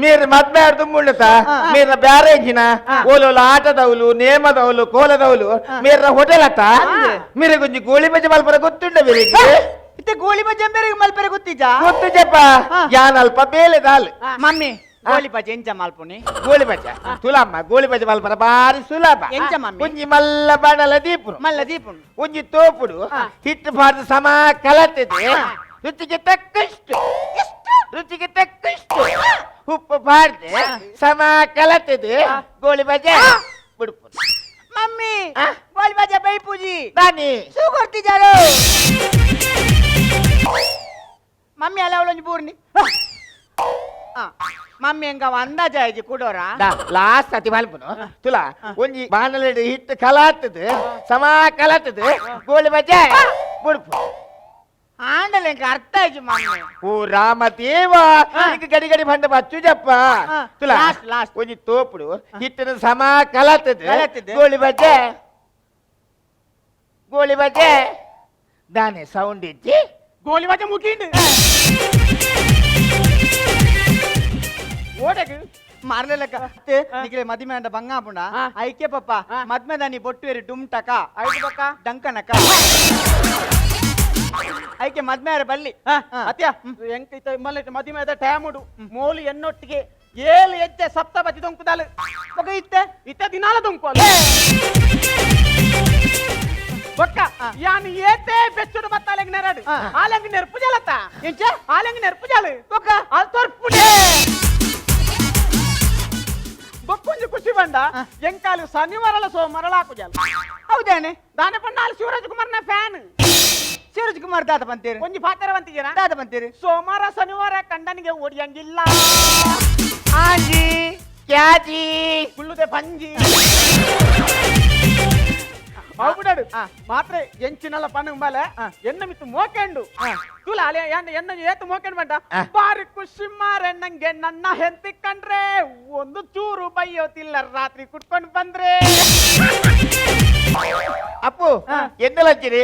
మీరు మద్మేడుతూ ముళ్ళత మీరు బ్యారే ఎంచిన ఓలో ఆటదవులు నేమదవులు కోలదవులు మీరు హోటల్ అత్త మీరు కొంచెం గోళి మధ్య మలపర గుర్తుండే వీరికి ಇತ್ತೆ ಗೋಳಿ ಮಜ್ಜೆ ಬೇರೆ ಮಲ್ಪೆರೆ ಗೊತ್ತಿಜಾ గుర్తు చెప్ప యాన్ అల్ప బేలేదాల్ మమ్మీ ಗೋಳಿ ಬಜ್ಜೆ ಎಂಚ ಮಲ್ಪುನಿ గోళి మధ్య తులమ్మ గోళి మధ్య మలపర బారి సులభ ಎಂಚ ಮಮ್ಮಿ కొంచెం మల్ల బండల దీపును ಮಲ್ಲ ದೀಪುನ್ కొంచెం తోపుడు హిట్ భారత సమా కలతది రుచికి తక్కువ రుచికి తక్కువ ఉప్పు భారత సమా కలతది గోళి మధ్య బుడుపు ಮಮ್ಮಿ ಗೋಳಿ ಬಜ್ಜೆ ಬೈ ಪೂಜಿ దాని ಸೂ ಕೊಡ್ತಿಜಾರು ಮಮ್ಮಿ ಅಲ್ಲ ಅವಳೊಂದು ಬೂರ್ನಿ ಮಮ್ಮಿ ಎಂಗ ಅಂದಾಜ ಆಯ್ಜಿ ಕೊಡೋರಾ లాస్ట్ అతి మలుపును తుల ಒಂಜಿ ಬಾಣಲೆಡ್ ಹಿಟ್ ಕಲಾತದ ಸಮಾ ಕಲಾತದ ಗೋಳಿ ಮಧ್ಯ ಬುಡುಪು ಆಂಡಲ್ ಎಂಕ ಅರ್ಥ ಆಯ್ಜಿ ಮಮ್ಮಿ ఓ రామదేవ నీకు గడి గడి పంట వచ్చు చెప్ప తుల లాస్ట్ కొంచెం తోపుడు హిట్ సమా కలాతద కలాతద. గోళి మధ్య దాని సౌండ్ ఇచ్చి ಗೋಲಿ ಬಜ್ಜೆ ಮುಗಿಂಡು ಓಡಗೆ ಮಾರ್ಲೆ ಲೆಕ್ಕ ನಿಖಲೆ ಮದಿಮೆ ಅಂಡ ಬಂಗಾಪುಂಡ ಐಕೆ ಪಪ್ಪ ಮದ್ಮೆ ದಾನಿ ಬೊಟ್ಟು ಏರಿ ಡುಮ್ ಟಕ ಐದು ಪಕ್ಕ ಡಂಕನಕ ಐಕೆ ಮದ್ಮೆ ಯಾರ ಬಲ್ಲಿ ಅತ್ಯ ಎಂಕ ಮಲ್ಲ ಮದಿಮೆದ ಟೈಮುಡು ಮೋಲಿ ಎನ್ನೊಟ್ಟಿಗೆ 7 ಹೆಜ್ಜೆ ಸಪ್ತ ಬಜ್ಜಿ ದೊಂಕುದಾಲು ಬೊಕ ಇತ್ತೆ ಇತ್ತ ದಿನಾಲ ದೊಂಕು ಅಲ್ಲ ಬೊಕ್ಕ ಯಾನ್ ಏತೆ ಬೆಚ್ಚುಡು ಬತ್ತಾಲೆಗ್ ನೆರಡು ಆಲೆಂಗ್ ನೆರ್ಪು ಜಲತ್ತ ಎಂಚ ಆಲೆಂಗ್ ನೆರ್ಪು ಜಾಲು ಬೊಕ ಅದು ತೊರ್ಪುಡೆ ಬೊಕ್ಕೊಂಜಿ ಖುಷಿ ಬಂಡ ಎಂಕಾಲು ಶನಿವಾರಲ ಸೋಮವಾರಲ ಹಾಕು ಜಾಲು ಹೌದೇನೆ ದಾನೆ ಪಣ್ಣಾಲು ಶಿವರಾಜ್ ಕುಮಾರ್ನ ಫ್ಯಾನ್ ಶಿವರಾಜ್ ಕುಮಾರ್ ದಾದ ಬಂತೀರಿ ಒಂಜಿ ಪಾತ್ರ ಬಂತಿದ್ದೀರಾ ದಾದ ಬಂತೀರಿ ಸೋಮವಾರ ಶನಿವಾರ ಕಂಡನಿಗೆ ಓಡಿಯಂಗಿಲ್ಲ ಆಂಜಿ ಕ್ಯಾಜಿ ಕುಳ್ಳುದೆ ಪಂಜಿ అవుడాడు మాత్రే ఎంచినల పనుంబాలే ఎన్న మిత్తు మోకెండు ತುಲಾಲೆ ಎನ್ನ ಏತು ಮೋಕೆಂಡು ಬಂಟ ಬಾರಿ ಖುಷಿ ಮಾರೆಣ್ಣಂಗೆ ನನ್ನ ಹೆಂತಿ ಕಂಡ್ರೆ ಒಂದು ಚೂರು ಬೈಯೋತಿಲ್ಲ ರಾತ್ರಿ ಕುಟ್ಕೊಂಡು ಬಂದ್ರೆ ಅಪ್ಪು ಎನ್ನಲಚ್ಚಿರಿ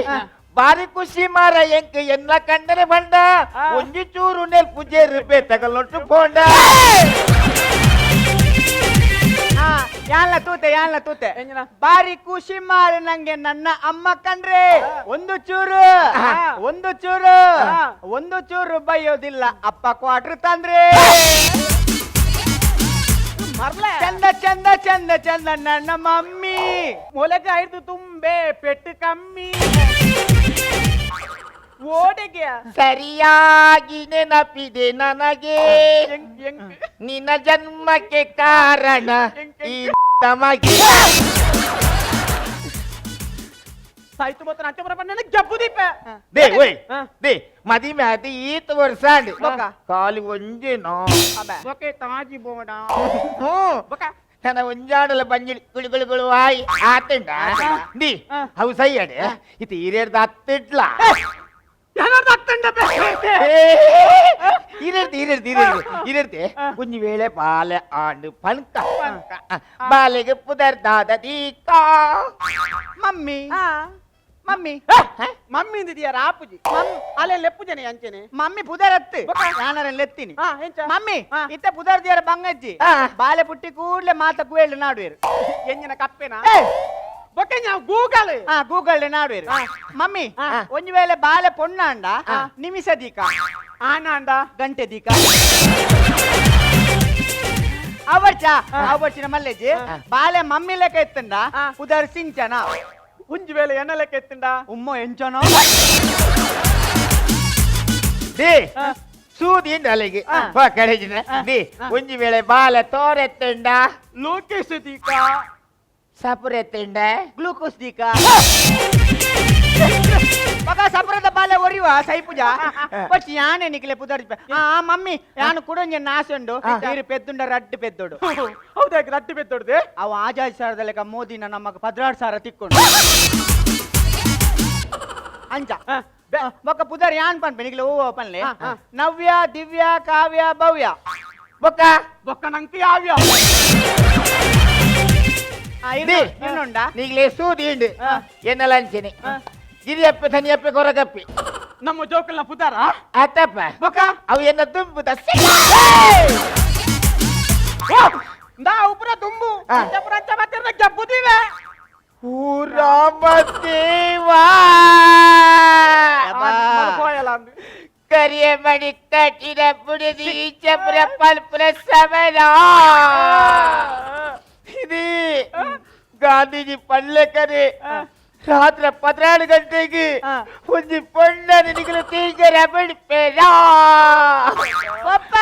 ಬಾರಿ ಖುಷಿ ಮಾರ ಎಂಕ ಎನ್ನ ಕಂಡರೆ ಬಂಡ ಒಂಜಿ ಚೂರು ನೆಲ್ ಪೂಜೆ ರೂಪೆ ತಗಲೊಟ್ಟು ಪೋಂಡ ಯಾನ್ಲ ತೂತೆ ಬಾರಿ ಖುಷಿ ಮಾರ ನಂಗೆ ನನ್ನ ಅಮ್ಮ ಕಂಡ್ರೆ ಒಂದು ಚೂರು ಬೈಯೋದಿಲ್ಲ ಅಪ್ಪ ಕ್ವಾಟ್ರ್ ತಂದ್ರೆ ಚಂದ ಚಂದ ಚಂದ ಚಂದ ನನ್ನ ಮಮ್ಮಿ ಮೊಲಗೆ ಐದು ತುಂಬೆ ಪೆಟ್ಟು ಕಮ್ಮಿ ಓಡೆಗೆ ಸರಿಯಾಗಿ ನೆನಪಿದೆ ನನಗೆ ನಿನ್ನ ಜನ್ಮಕ್ಕೆ ಕಾರಣ ಈ ತಮಗೆ ಸಾಯ್ತು ಬತ್ತ ಅಂಚೆ ಬರ ಬಂದ ಜಬ್ಬು ದೀಪ ದೇ ಓಯ್ ದೇ ಮದಿಮೆ ಆದ ಈತ ವರ್ಷ ಅಂಡಿ ಕಾಲಿ ಒಂಜೇನೋ ಓಕೆ ತಾಜಿ ಬೋಡ ನನ್ನ ಒಂಜಾಡಲ ಬಂಜಿಡಿ ಗುಳಿ ಗುಳಿ ಗುಳು ಆಯಿ ಆತಂಡ ದಿ ಅವು ಸೈಯಡೆ ಇದು ಹಿರಿಯರ್ದ ಹತ್ತಿಡ್ಲ ಇರರ್ತಿ ಕುಂಜಿ ವೇಳೆ ಬಾಲೆ ಆಂಡು ಪಂಕ ಬಾಲೆಗೆ ಪುದರ್ದಾದ ದೀಕ ಮಮ್ಮಿ ಮಮ್ಮಿ ಮಮ್ಮಿ ಇಂದಿದ್ಯಾರ ಆಪುಜಿ ಅಲ್ಲೇ ಲೆಪ್ಪು ಜನ ಅಂಚೆನೆ ಮಮ್ಮಿ ಪುದರತ್ತು ನಾನರ ಲೆತ್ತೀನಿ ಮಮ್ಮಿ ಇತ್ತ ಪುದರ್ ದಿಯರ ಬಂಗಜ್ಜಿ ಬಾಲೆ ಪುಟ್ಟಿ ಕೂಡ್ಲೆ ಮಾತ ಕುವೇಳು ನಾಡುವೇರು ಎಂಜಿನ ಕಪ್ಪೆನಾ ಬೊಕ್ಕೆ ನಾವು ಗೂಗಲ್ ನಾಡುವೇರು ಮಮ್ಮಿ ಒಂಜಿ ವೇಳೆ ಬಾಲೆ ಪೊಣ್ಣಾಂಡ ನಿಮಿಷ ದೀಕ ಆನಾಂಡ ಗಂಟೆ ದೀಕ ಅವರ್ಚಿನ ಮಲ್ಲೆಜ್ಜಿ ಬಾಲೆ ಮಮ್ಮಿ ಲೆಕ್ಕ ಎತ್ತಂಡ ಪುದರ್ ಸಿಂಚನ ಉಂಜಿ ವೇಳೆ ಎನ್ನ ಲೆಕ್ಕ ಎತ್ತಂಡ ಉಮ್ಮೋ ಎಂಚನೋ ದಿ ಸೂದಿ ಅಲ್ಲಿಗೆ ಕಳೆಜಿನ ದಿ ಒಂಜಿ ವೇಳೆ ಬಾಲ ತೋರೆತ್ತಂಡ ಲೋಕೇಶ್ ದೀಕ ಸಪುರೆತ್ತಂಡ ಗ್ಲೂಕೋಸ್ ದೀಕ ಮಗ ಸಪುರದ ಬಾಲೆ ಒರಿವ ಸೈಪುಜ ಬಟ್ ಯಾನೆ ನಿಕ್ಲೆ ಪುದರ್ ಮಮ್ಮಿ ಯಾನು ಕುಡೊಂಜ ನಾಸಂಡು ನೀರು ಪೆದ್ದುಂಡ ರಡ್ಡು ಪೆದ್ದೋಡು ಹೌದಾ ರಡ್ಡು ಪೆದ್ದೋಡ್ದೆ ಅವು ಆಜಾದ್ ಸಾರದ ಲೆಕ್ಕ ಮೋದಿನ ನಮ್ಮಗ 16,000 ತಿಕ್ಕೊಂಡು ಅಂಚ ಬೊಕ್ಕ ಪುದರ್ ಯಾನ್ ಪನ್ಪೆ ನಿಕ್ಲೆ ಓ ಪನ್ಲೆ ನವ್ಯ ದಿವ್ಯ ಕಾವ್ಯ ಭವ್ಯ ಬೊಕ್ಕ ಬೊಕ್ಕ ನಂಗೆ ಯಾವ್ಯ ಇನ್ನೊಂಡ ನೀಗ್ಲೇ ಸೂದಿ ಉಂಡು ಎನ್ನಲಂಚನೆ ಗಿರಿಯಪ್ಪೆ ತನಿಯಪ್ಪೆ ಕೊರಗಪ್ಪಿ ನಮ್ಮ ಜೋಕಲ್ನ ಪುದಾರ ಅತ್ತಪ್ಪ ಬೊಕ್ಕ ಅವು ಎನ್ನ ತುಂಬುದ ದಾ ಉಪರ ತುಂಬು ಜಬ್ಬುದಿವೆ ರಾಮದೇವಾ ಕರಿಯ ಮಣಿ ಕಟ್ಟಿನ ಪುಡಿದಿ ಚಪ್ರ ಪಲ್ಪುರ ಸಮರ ಇದು ಗಾಂಧೀಜಿ ಪಳ್ಳೆಕರೆ ರಾತ್ರಿ 16 ಗಂಟೆಗೆ ಒಂದು ಪೊಣ್ಣ ನಿನಗಳು ತೀಗರ ಬಿಡ್ಪೇರಾ ಪಪ್ಪ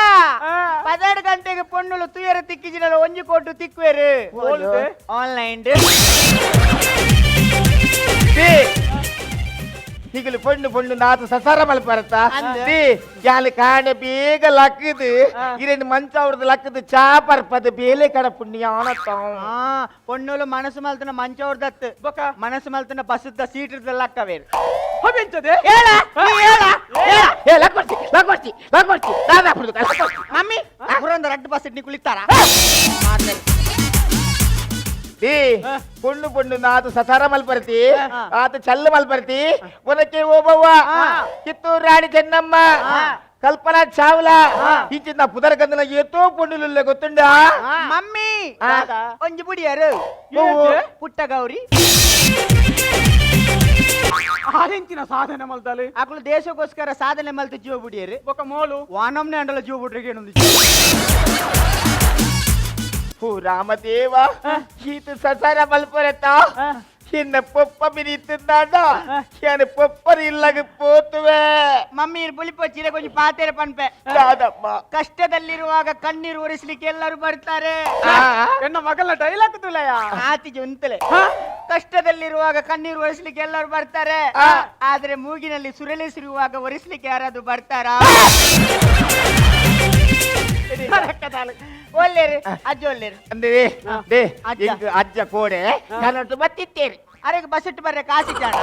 16 ಗಂಟೆಗೆ ಪೊಣ್ಣುಲು ತುಯರ ತಿಕ್ಕಿಜಿನಲ್ಲ ಒಂಜಿ ಕೋಟು ತಿಕ್ಕುವೆರು ಆನ್ಲೈನ್ ನಿಗಲು ಪೊಣ್ಣು ನಾತು ಸಸಾರ ಮಲ್ಪರತ್ತ ಯಾಲು ಕಾಣೆ ಬೇಗ ಲಕ್ಕದು ಇರೆಂಡು ಮಂಚ ಅವ್ರದ್ದು ಲಕ್ಕದು ಚಾಪರ್ಪದ ಬೇಲೆ ಕಡ ಪುಣ್ಯ ಆನತ್ತ ಪೊಣ್ಣುಲು ಮನಸ್ಸು ಮಲ್ತನ ಮಂಚ ಅವ್ರದತ್ತು ಮನಸ್ಸು ಮಲ್ತನ ಬಸ್ಸದ ಸೀಟ್ ಇರ್ತಲ್ಲ ಲಕ್ಕವೇರು ಹವೆಂಚದೆ ಮಮ್ಮಿ ಪುರಂದ ರಡ್ಡು ಬಸ್ ಇಟ್ಟು ಕುಳಿತಾರ ಪೊಣ್ಣು ನಾತು ಸಸಾರ ಮಲ್ಪರ್ತಿ ಆತ ಚಲ್ಲ ಮಲ್ಪರ್ತಿ ಒನಕ್ಕೆ ಓಬವ್ವ ಕಿತ್ತೂರು ರಾಣಿ ಚೆನ್ನಮ್ಮ ಕಲ್ಪನಾ ಚಾವ್ಲಾ ಇಂಚಿನ ಪುದರ ಗಂಧನ ಏತೋ ಪೊಣ್ಣುಲ್ಲ ಗೊತ್ತುಂಡ ಮಮ್ಮಿ ಒಂಜಿ ಬುಡಿಯಾರು ಪುಟ್ಟ ಗೌರಿ ಆರೆಂಚಿನ ಸಾಧನೆ ಮಲ್ತಲೆ ಅಕಲು ದೇಶಕ್ಕೋಸ್ಕರ ಸಾಧನೆ ಮಲ್ತ ಜೀವ ಬುಡಿಯರು ఒక ಮೋಲು ವಾನಮ್ನೆ ಅಂಡಲ ಜೀವ ಬುಡ್ರಿಗೆ ಏನೊಂದು ಓ ರಾಮದೇವ ಈತ ಸಸಾರ ಮಲ್ಪರತ್ತ ಎನ್ನ ಪೊಪ್ಪ ಮಿನಿತ್ತುಂದಾಂಡ ಎನ್ನ ಪೊಪ್ಪರು ಇಲ್ಲಗ ಪೋತುವೆ ಮಮ್ಮಿ ಪುಳಿಪ ಚೀರೆ ಕೊಂಚ ಪಾತೆರೆ ಪನ್ಪೆ ಯಾದಮ್ಮ ಕಷ್ಟದಲ್ಲಿರುವಾಗ ಕಣ್ಣೀರು ಒರೆಸ್ಲಿಕ್ಕೆ ಎಲ್ಲರೂ ಬರ್ತಾರೆ ಎನ್ನ ಮಗಳ ಡೈಲಾಗ್ ತುಲಯ ಆತಿಜಿ ಉಂತಲೆ ಕಷ್ಟದಲ್ಲಿರುವಾಗ ಕಣ್ಣೀರು ಒರೆಸ್ಲಿಕ್ಕೆ ಎಲ್ಲರೂ ಬರ್ತಾರೆ ಆದ್ರೆ ಮೂಗಿನಲ್ಲಿ ಸುರಳಿಸಿರುವಾಗ ಒರೆಸ್ಲಿಕ್ಕೆ ಯಾರಾದ್ರೂ ಬರ್ತಾರಾ ಒಳ್ಳೆರು ಅಜ್ಜ ಒಳ್ಳೆರು ಅಂದ್ರೆ ಅಜ್ಜ ಕೋಡೆ ಕನ್ನಡ ಬತ್ತಿತ್ತೇರಿ ಅರೆಗೆ ಬಸ್ ಇಟ್ಟು ಬರ್ರೆ ಕಾಸಿ ಜಾಣ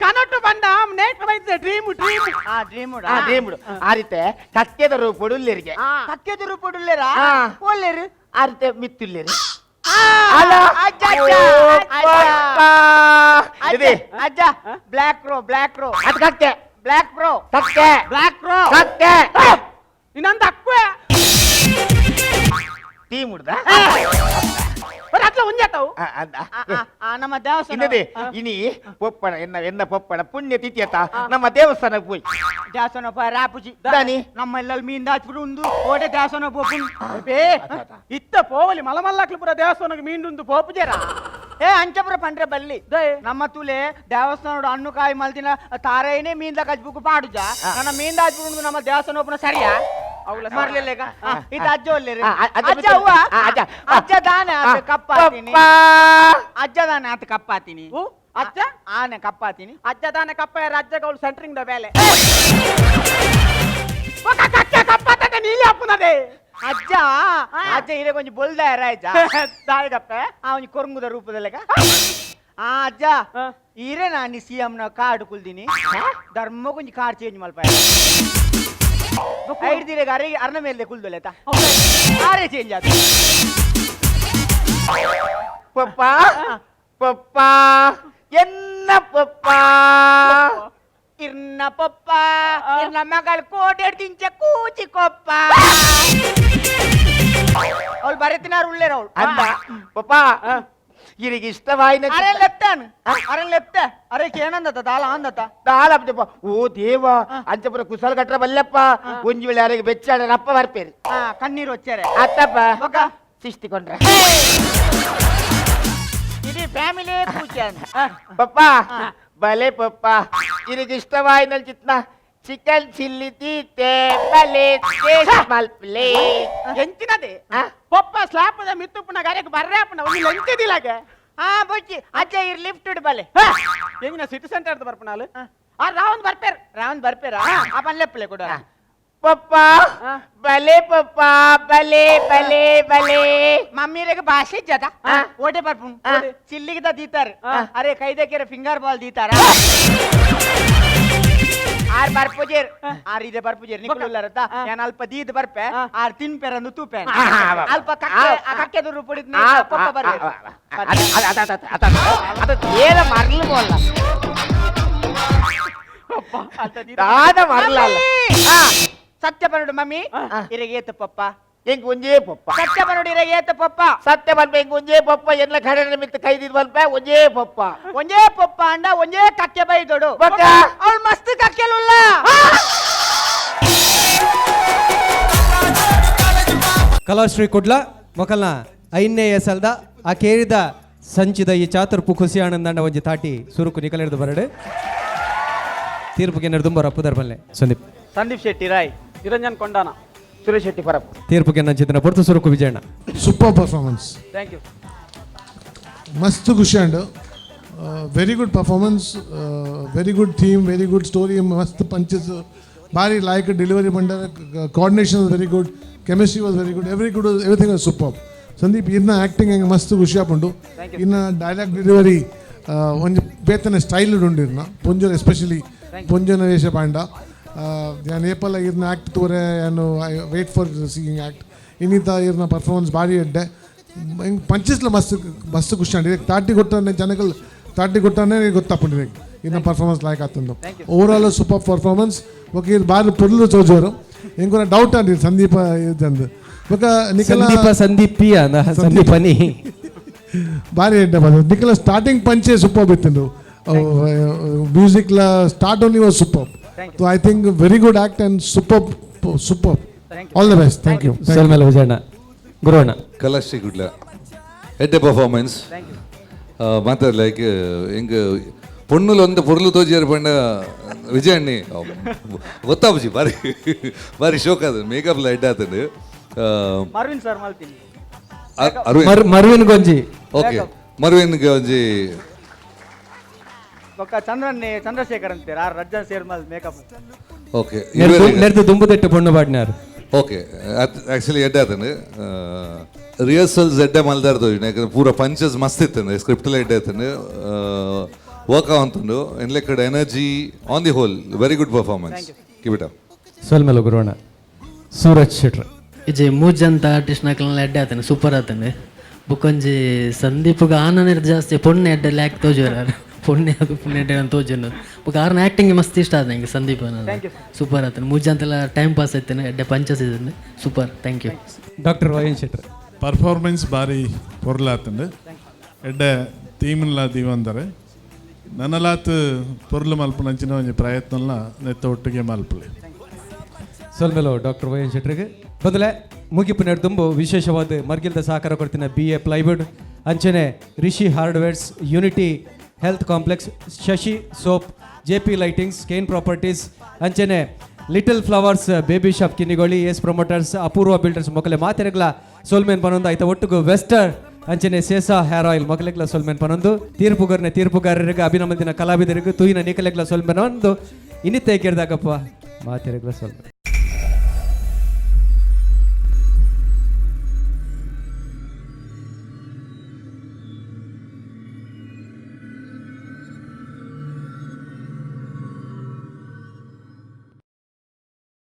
ಕನೊಟ್ಟು ಬಂದ ನೇಟ್ ಬೈತೆ ಡ್ರೀಮ್ ಡ್ರೀಮ್ ಆರಿತೆ ಕಕ್ಕೆದ ರೂಪುಡುಲ್ಲಿರಿಗೆ ಕಕ್ಕೆದ ರೂಪುಡುಲ್ಲೇರಾ ಒಳ್ಳೆರು ಆರಿತೆ ಮಿತ್ತುಲ್ಲಿರಿ ಅಜ್ಜ ಬ್ಲಾಕ್ ರೋ ಅದು ಕಕ್ಕೆ ಬ್ಲಾಕ್ ರೋ ಕಕ್ಕೆ ಕಕ್ಕೆ ಇನ್ನೊಂದು ಅಕ್ವೆ ಟೀ ಮುಡ್ದ ಅಟ್ಲ ಉಂಜಾತವು ನಮ್ಮ ದೇವಸ್ಥಾನ ಇನಿ ಪೊಪ್ಪಣ ಎನ್ನ ಪೊಪ್ಪಣ ಪುಣ್ಯ ತಿಥಿಯತ ನಮ್ಮ ದೇವಸ್ಥಾನಕ್ಕೆ ಹೋಯ್ ದೇವಸ್ಥಾನ ರಾಪುಜಿ ದಾನಿ ನಮ್ಮ ಎಲ್ಲಲ್ಲಿ ಮೀನ್ ದಾಚ್ಬಿಡು ಉಂದು ಓಟೆ ದೇವಸ್ಥಾನ ಪೋಪುಂಡು ಇತ್ತ ಪೋವಲಿ ಮಲಮಲ್ಲಕ್ಲು ಪುರ ದೇವಸ್ಥಾನಕ್ಕೆ ಮೀಂಡುಂದು ಪೋಪುಜರ ಏ ಅಂಚಪುರ ಪಂಡ್ರೆ ಬಲ್ಲಿ ನಮ್ಮ ತುಲೆ ದೇವಸ್ಥಾನ ಹಣ್ಣು ಕಾಯಿ ಮಲ್ತಿನ ತಾರೇನೆ ಮೀನ್ ಕಚ್ಬುಕು ಪಾಡುಜ ನನ್ನ ಮೀನ್ ದಾಚ್ಬಿಡು ನಮ್ಮ ದೇವಸ್ಥಾನ ಒಬ್ಬನ ಸರಿಯಾ ಅವಳ ಮರ್ಲಿಲ್ಲ ಇದು ಅಜ್ಜ ಒಳ್ಳೆ ಅಜ್ಜ ಅವ್ವ ಅಜ್ಜ ದಾನೆ ಕಪ್ಪಾತೀನಿ ಅಜ್ಜ ದಾನೆ ಆತ ಕಪ್ಪಾತೀನಿ ಅಜ್ಜ ಆನೆ ಕಪ್ಪಾತೀನಿ ಅಜ್ಜ ದಾನೆ ಕಪ್ಪ ಅಜ್ಜಗ ಅವಳು ಸೆಂಟ್ರಿಂಗ್ ದ ಬೇಲೆ ಕಪ್ಪಾತ ನೀಲಿ ಅಪ್ಪನದೇ ಅಜ್ಜ ಅಜ್ಜ ಇರೇ ಕೊಂಚ ಬೊಲ್ದ ರಾಯ್ಜ ದಾಳಿ ಕಪ್ಪ ಅವನಿ ಕೊರಂಗುದ ರೂಪದಲ್ಲಗ ಆ ಅಜ್ಜ ಇರೇ ನಾನು ಸಿಎಂ ನ ಕಾರ್ಡ್ ಕುಲ್ದಿನಿ ಧರ್ಮ ಕೊಂಚ ಕಾರ್ಡ್ ಚೇಂಜ್ ಮಲ್ಪ ಐದು ದಿನ ಅರ್ನ ಮೇಲೆ ಕುಲ್ದಲ್ಲ ಆರೇ ಚೇಂಜ್ ಆದ ಪಪ್ಪ ಪಪ್ಪ ಎನ್ನ ಪಪ್ಪ ಇರ್ನ ಪಪ್ಪ ಇರ್ನ ಮಗಳು ಕೋಟೆ ತಿಂಚ ಕೂಚಿ ಕೊಪ್ಪ ಅವಳು ಬರೀತಿನಾರು ಉಳ್ಳೇರ ಅವಳು ಅಂದ ಪಪ್ಪ ಇರಿಗೆ ಇಷ್ಟವಾಯಿನ ಅರೆ ಲೆಪ್ತಾನು ಅರೆ ಲೆಪ್ತೆ ಅರೆ ಏನಂದತ ದಾಳ ಅಂದತ ದಾಳ ಓ ದೇವ ಅಂಚಪುರ ಕುಸಲ್ ಕಟ್ರ ಬಲ್ಲಪ್ಪ ಒಂಜಿ ವೇಳೆ ಯಾರಿಗೆ ಬೆಚ್ಚಾಡ ಅಪ್ಪ ಬರ್ಪೇರಿ ಕಣ್ಣೀರು వచ్చాರೆ ಅತ್ತಪ್ಪ ಸಿಷ್ಟಿಕೊಂಡ್ರೆ ಇಡೀ ಫ್ಯಾಮಿಲಿ ಪೂಜೆ ಪಪ್ಪ ಬಲೆ ಪಪ್ಪ ಇರಿಗೆ ಇಷ್ಟವಾಯಿನ ಚಿತ್ನ ಚಿಕನ್ ಚಿಲ್ಲಿ ತೀತೆ ಬಲೆ ಮಲ್ಪಲೆ ಎಂಚಿನದೆ ಪೊಪ್ಪ ಸ್ಲಾಪದ ಮಿತ್ತುಪ್ಪನ ಗಾರ್ಯಕ್ಕೆ ಬರ್ರಾಪನ ಒಂದು ಎಂಚಿದಿಲಾಗೆ ಬೊಚ್ಚಿ ಅಜ್ಜ ಇರ್ ಲಿಫ್ಟ್ ಬಲೆ ಎಂಜಿನ ಸಿಟಿ ಸೆಂಟರ್ ಬರ್ಪನಾಲು ರಾವಣ್ ಬರ್ಪೇರ ಅಪ್ಪನ್ ಲೆಪ್ಪಲೆ ಕೊಡ ಪಪ್ಪ ಬಲೆ ಪಪ್ಪ ಬಲೆ ಬಲೆ ಬಲೆ ಮಮ್ಮಿರಿಗೆ ಭಾಷೆ ಜತ ಓಟೆ ಬರ್ಪುನ್ ಚಿಲ್ಲಿಗೆ ದೀತಾರ ಅರೆ ಕೈದಕ್ಕೆ ಫಿಂಗರ್ ಬಾಲ್ ದೀತಾರ ಆರ್ ಬರ್ಪುಜೇರ್ ಆರ್ ಇದೆ ಬರ್ಪುಜೇರ್ ನಿಕ್ಕುಲ್ಲರತ ಯಾನ್ ಅಲ್ಪ ದೀದ್ ಬರ್ಪೆ ಆರ್ ತಿನ್ಪೆರಂದು ತೂಪೆ ಅಲ್ಪ ಕಕ್ಕೆ ದುರು ಪುಡಿದ್ನೆ ಪಪ್ಪ ಬರ್ರೆ ಏನ ಮರ್ಲು ಬೋಲ್ಲ ಪಪ್ಪ ಅಂತ ದಾದ ಮರ್ಲಲ್ಲ ಸತ್ಯ ಬನ್ನುಡು ಮಮ್ಮಿ ಇರೆಗೆ ಏತ ಪಪ್ಪ ಹೆಂಗ್ ಒಂಜೇ ಪಪ್ಪ ಸತ್ಯ ಬನ್ನುಡು ಇರೆಗೆ ಏತ ಪಪ್ಪ ಸತ್ಯ ಬಲ್ಪೆ ಹೆಂಗ್ ಒಂಜೇ ಪಪ್ಪ ಎಲ್ಲ ಕಡೆ ಮಿತ್ತ ಕೈದಿದ್ ಬಲ್ಪೆ ಒಂಜೇ ಪಪ್ಪ ಒಂಜೇ ಪಪ್ಪ ಅಂಡ ಒಂಜೇ ಕಕ್ಕೆ ಬೈದೋಡು ಬಕ್ಕ ಅವಳು ಮಸ್ತ್ ಕಕ್ಕೆಲುಲ್ಲ ಕಲಾಶ್ರೀ ಕುಡ್ಲ ಮೊಕಲ್ನ ಐನ್ನೇ ಎಸಲ್ದ ಆ ಕೇರಿದ ಸಂಚಿದ ಈ ಚಾತುರ್ಪು ಖುಷಿ ಆನಂದಂಡ ಒಂಜಿ ತಾಟಿ ಸುರುಕು ನಿಕಲೆರ್ದು ಬರಡು ತೀರ್ಪುಗೆ ನೆರೆದುಂಬರ ಅಪ್ಪುದರ್ ಬಲ್ಲೆ ಸಂದೀಪ್ ಶೆಟ್ಟಿ ರಾಯ್ ನಿರಂಜನ್ ಕೊಂಡಾನ ಸುರೇಶ್ ಶೆಟ್ಟಿ ಪರಪ್ಪ ತೀರ್ಪುಗೆ ನಂಚಿನ ಪೊರ್ತು ಸುರುಕು Vijayanna. Super performance, thank you. ಮಸ್ತ್ ಖುಷಿ and very good performance, very good theme, very good story, ಮಸ್ತ್ ಪಂಚಸ್ ಭಾರಿ ಲೈಕ್ ಡೆಲಿವರಿ ಬಂಡ, coordination very good, chemistry was very good, everything was super. Sandeep ಇನ್ನ ಆ್ಯಕ್ಟಿಂಗ್ ಹೆಂಗೆ ಮಸ್ತ್ ಖುಷಿ ಆಪುಂಡು. ಇನ್ನು ಡೈಲಾಗ್ ಡೆಲಿವರಿ ಒಂದು ಬೇತನ ಸ್ಟೈಲ್ ಉಂಡಿರ್ನ ಪೊಂಜನ ಎಸ್ಪೆಷಲಿ ಪೊಂಜನ ವೇಷ ಪಾಂಡ ನಾನು ಏಪಲ್ಲ ಇರ್ನ ಆ್ಯಕ್ಟ್ ತೋರೆ ನಾನು ವೇಟ್ ಫಾರ್ ಸೀಯಿಂಗ್ ಆ್ಯಕ್ಟ್ ಇನ್ನಿತ ಇರ್ನ ಪರ್ಫಾರ್ಮೆನ್ಸ್ ಭಾರಿ ಎಡ್ಡೆ ಹಿಂಗೆ ಪಂಚಸ್ಲ ಮಸ್ತ್ ಖುಷಿ ಅಂಡಿ ತಾಟಿ ಕೊಟ್ಟನೆ ಜನಗಳು ತಾಟಿ ಕೊಟ್ಟನೆ ಗೊತ್ತಾಪುಂಡು ಇನ್ನ ಪರ್ಫಾರ್ಮೆನ್ಸ್ ಲೈಕ್ ಆತಂದು. Overall super performance. ఒక ఇది బాగా పొరులు చూచారు. ఇంకొక డౌట్ అండి సందీప ఇదందు ఒక సందీపి సందీపని భారీ అంటే నిఖిల స్టార్టింగ్ పంచే సూపర్ పెట్టిండు. మ్యూజిక్ లా start only was super. So I think very good act and super super. All the best. Thank you. ಸಲ್ಮೇಲ ವಿಜಯಣ್ಣ ಗುರುವಣ್ಣ ಕಲಾಶ್ರೀ ಗುಡ್ಲ ಎಡ್ಡೆ ಪರ್ಫಾರ್ಮೆನ್ಸ್ ಮಾತ್ರ ಲೈಕ್ ಹೆಂಗೆ பொண்ணுல வந்து பொருள் தோச்சியார் பண்ண விஜய் அண்ணி ಗೊತ್ತಾಪುಜಿ ಬಾರಿ ಬಾರಿ ಶೋಕ್ ಅದು ಮೇಕಪ್ ಲೈಟ್ ಆತಂದು ಮರ್ವಿನ್ ಸರ್ ಮಲ್ತೀನಿ ಮರ್ವಿನ್ ಗೊಂಜಿ ಓಕೆ ಮರ್ವಿನ್ ಗೊಂಜಿ ಒಕ್ಕ ಚಂದ್ರಶೇಖರ್ ಅಂತೀರ ಆ ರಜ್ಜನ್ ಸೇರ್ಮಲ್ ಮೇಕಪ್ ಓಕೆ ನೆರ್ದು ದುಂಬುದೆಟ್ಟು ಪೊಣ್ಣು ಬಾಡ್ನಾರು ಓಕೆ ಆ್ಯಕ್ಚುಲಿ ಎಡ್ಡೆ ಆತಂದು ರಿಹರ್ಸಲ್ಸ್ ಎಡ್ಡೆ ಮಲ್ದಾರ್ದು ಯಾಕಂದ್ರೆ ಪೂರ ಪಂಚಸ್ ಮಸ್ತ್ ಇತ್ತಂದು ಸ್ಕ್ರಿಪ್ಟಲ್ಲಿ ಎಡ್ಡೆ ಆತಂದು ವರ್ಕ್ ಆಗುಂಟು ಎನ್ಲೆ ಕಡೆ energy on the whole very good performance. Keep it up. ಸಲ್ಮೇಲ ಗುರುವಣ್ಣ ಸೂರಜ್ ಶೆಟ್ರ್ ಇಜೆ ಮೂಜಂತ ಆರ್ಟಿಸ್ಟ್ ನಕಲ್ನ ಎಡ್ಡೆ ಆತನೆ ಸೂಪರ್ ಆತನೆ ಬುಕೊಂಜಿ ಸಂದೀಪ್ಗೆ ಆನನೆ ಜಾಸ್ತಿ ಪೊಣ್ಣೆ ಎಡ್ಡೆ ಲ್ಯಾಕ್ ತೋಜೋರ ಪೊಣ್ಣೆ ಅದು ಪುಣ್ಣೆ ಎಡ್ಡೆ ಅಂತ ತೋಜನು ಬುಕ್ ಆರ್ನ ಆ್ಯಕ್ಟಿಂಗ್ ಮಸ್ತ್ ಇಷ್ಟ ಆದ ನಂಗೆ ಸಂದೀಪ್ ಸೂಪರ್ ಆತನೆ ಮೂಜಂತೆಲ್ಲ ಟೈಮ್ ಪಾಸ್ ಆಯ್ತೇನೆ ಎಡ್ಡೆ ಪಂಚಸ್ ಇದ್ದಾನೆ super. Thank you. Doctor YN Shetru performance ಭಾರಿ ಪೊರ್ಲಾತಂಡು ಎಡ್ಡೆ ಥೀಮ್ಲ ದೀವಂದರೆ ನನ್ನಲಾತ್ ಪೊರ್ಲು ಮಲ್ಪು ನಂಚಿನ ಒಂಜಿ ಪ್ರಯತ್ನಲ್ಲ ನೆತ್ತ ಒಟ್ಟಿಗೆ ಮಲ್ಪಲೆ. ಸಲ್ಮೇಲೋ ಡಾಕ್ಟರ್ ವೈಎನ್ ಶೆಟ್ರಿಗೆ ಬದಲೇ ಮುಗಿಪು ನೆಡ್ದುಂಬು ವಿಶೇಷವಾದ ಮರ್ಗಿಲ್ದ ಸಹಕಾರ ಕೊಡ್ತಿನ BA ಪ್ಲೈವುಡ್ ಅಂಚನೆ Rishi hardwares, unity health complex, Shashi soap, JP lightings, Kane properties ಅಂಚನೆ little flowers baby shop Kinnigoli, S promoters, Apoorva builders ಮೊಕಲೆ ಮಾತೆರೆಗ್ಲ ಸೋಲ್ಮೇನ್ ಪನೊಂದು ಐತ ಒಟ್ಟಿಗೂ ವೆಸ್ಟರ್ ಅಂಚನೆ ಸೇಸಾ ಹೇರ್ ಆಯಿಲ್ ಮೊಕಲೆಗ್ಲ ಸೊಲ್ಮೆನ್ ಪನೊಂದು ತೀರ್ಪುಗಾರರಿಗೆ ಅಭಿನಂದನ ಕಲಾವಿದರಿಗೆ ತೂಯಿನ ನಿಕಲೆಗ್ಲ ಸೊಲ್ಮೆನ್ ಒಂದು ಇನ್ನಿತ್ತೆ ಕೇಳಿದಾಗಪ್ಪ ಮಾತೆರೆಗ್ಲ ಸೊಲ್ಮೆನ್.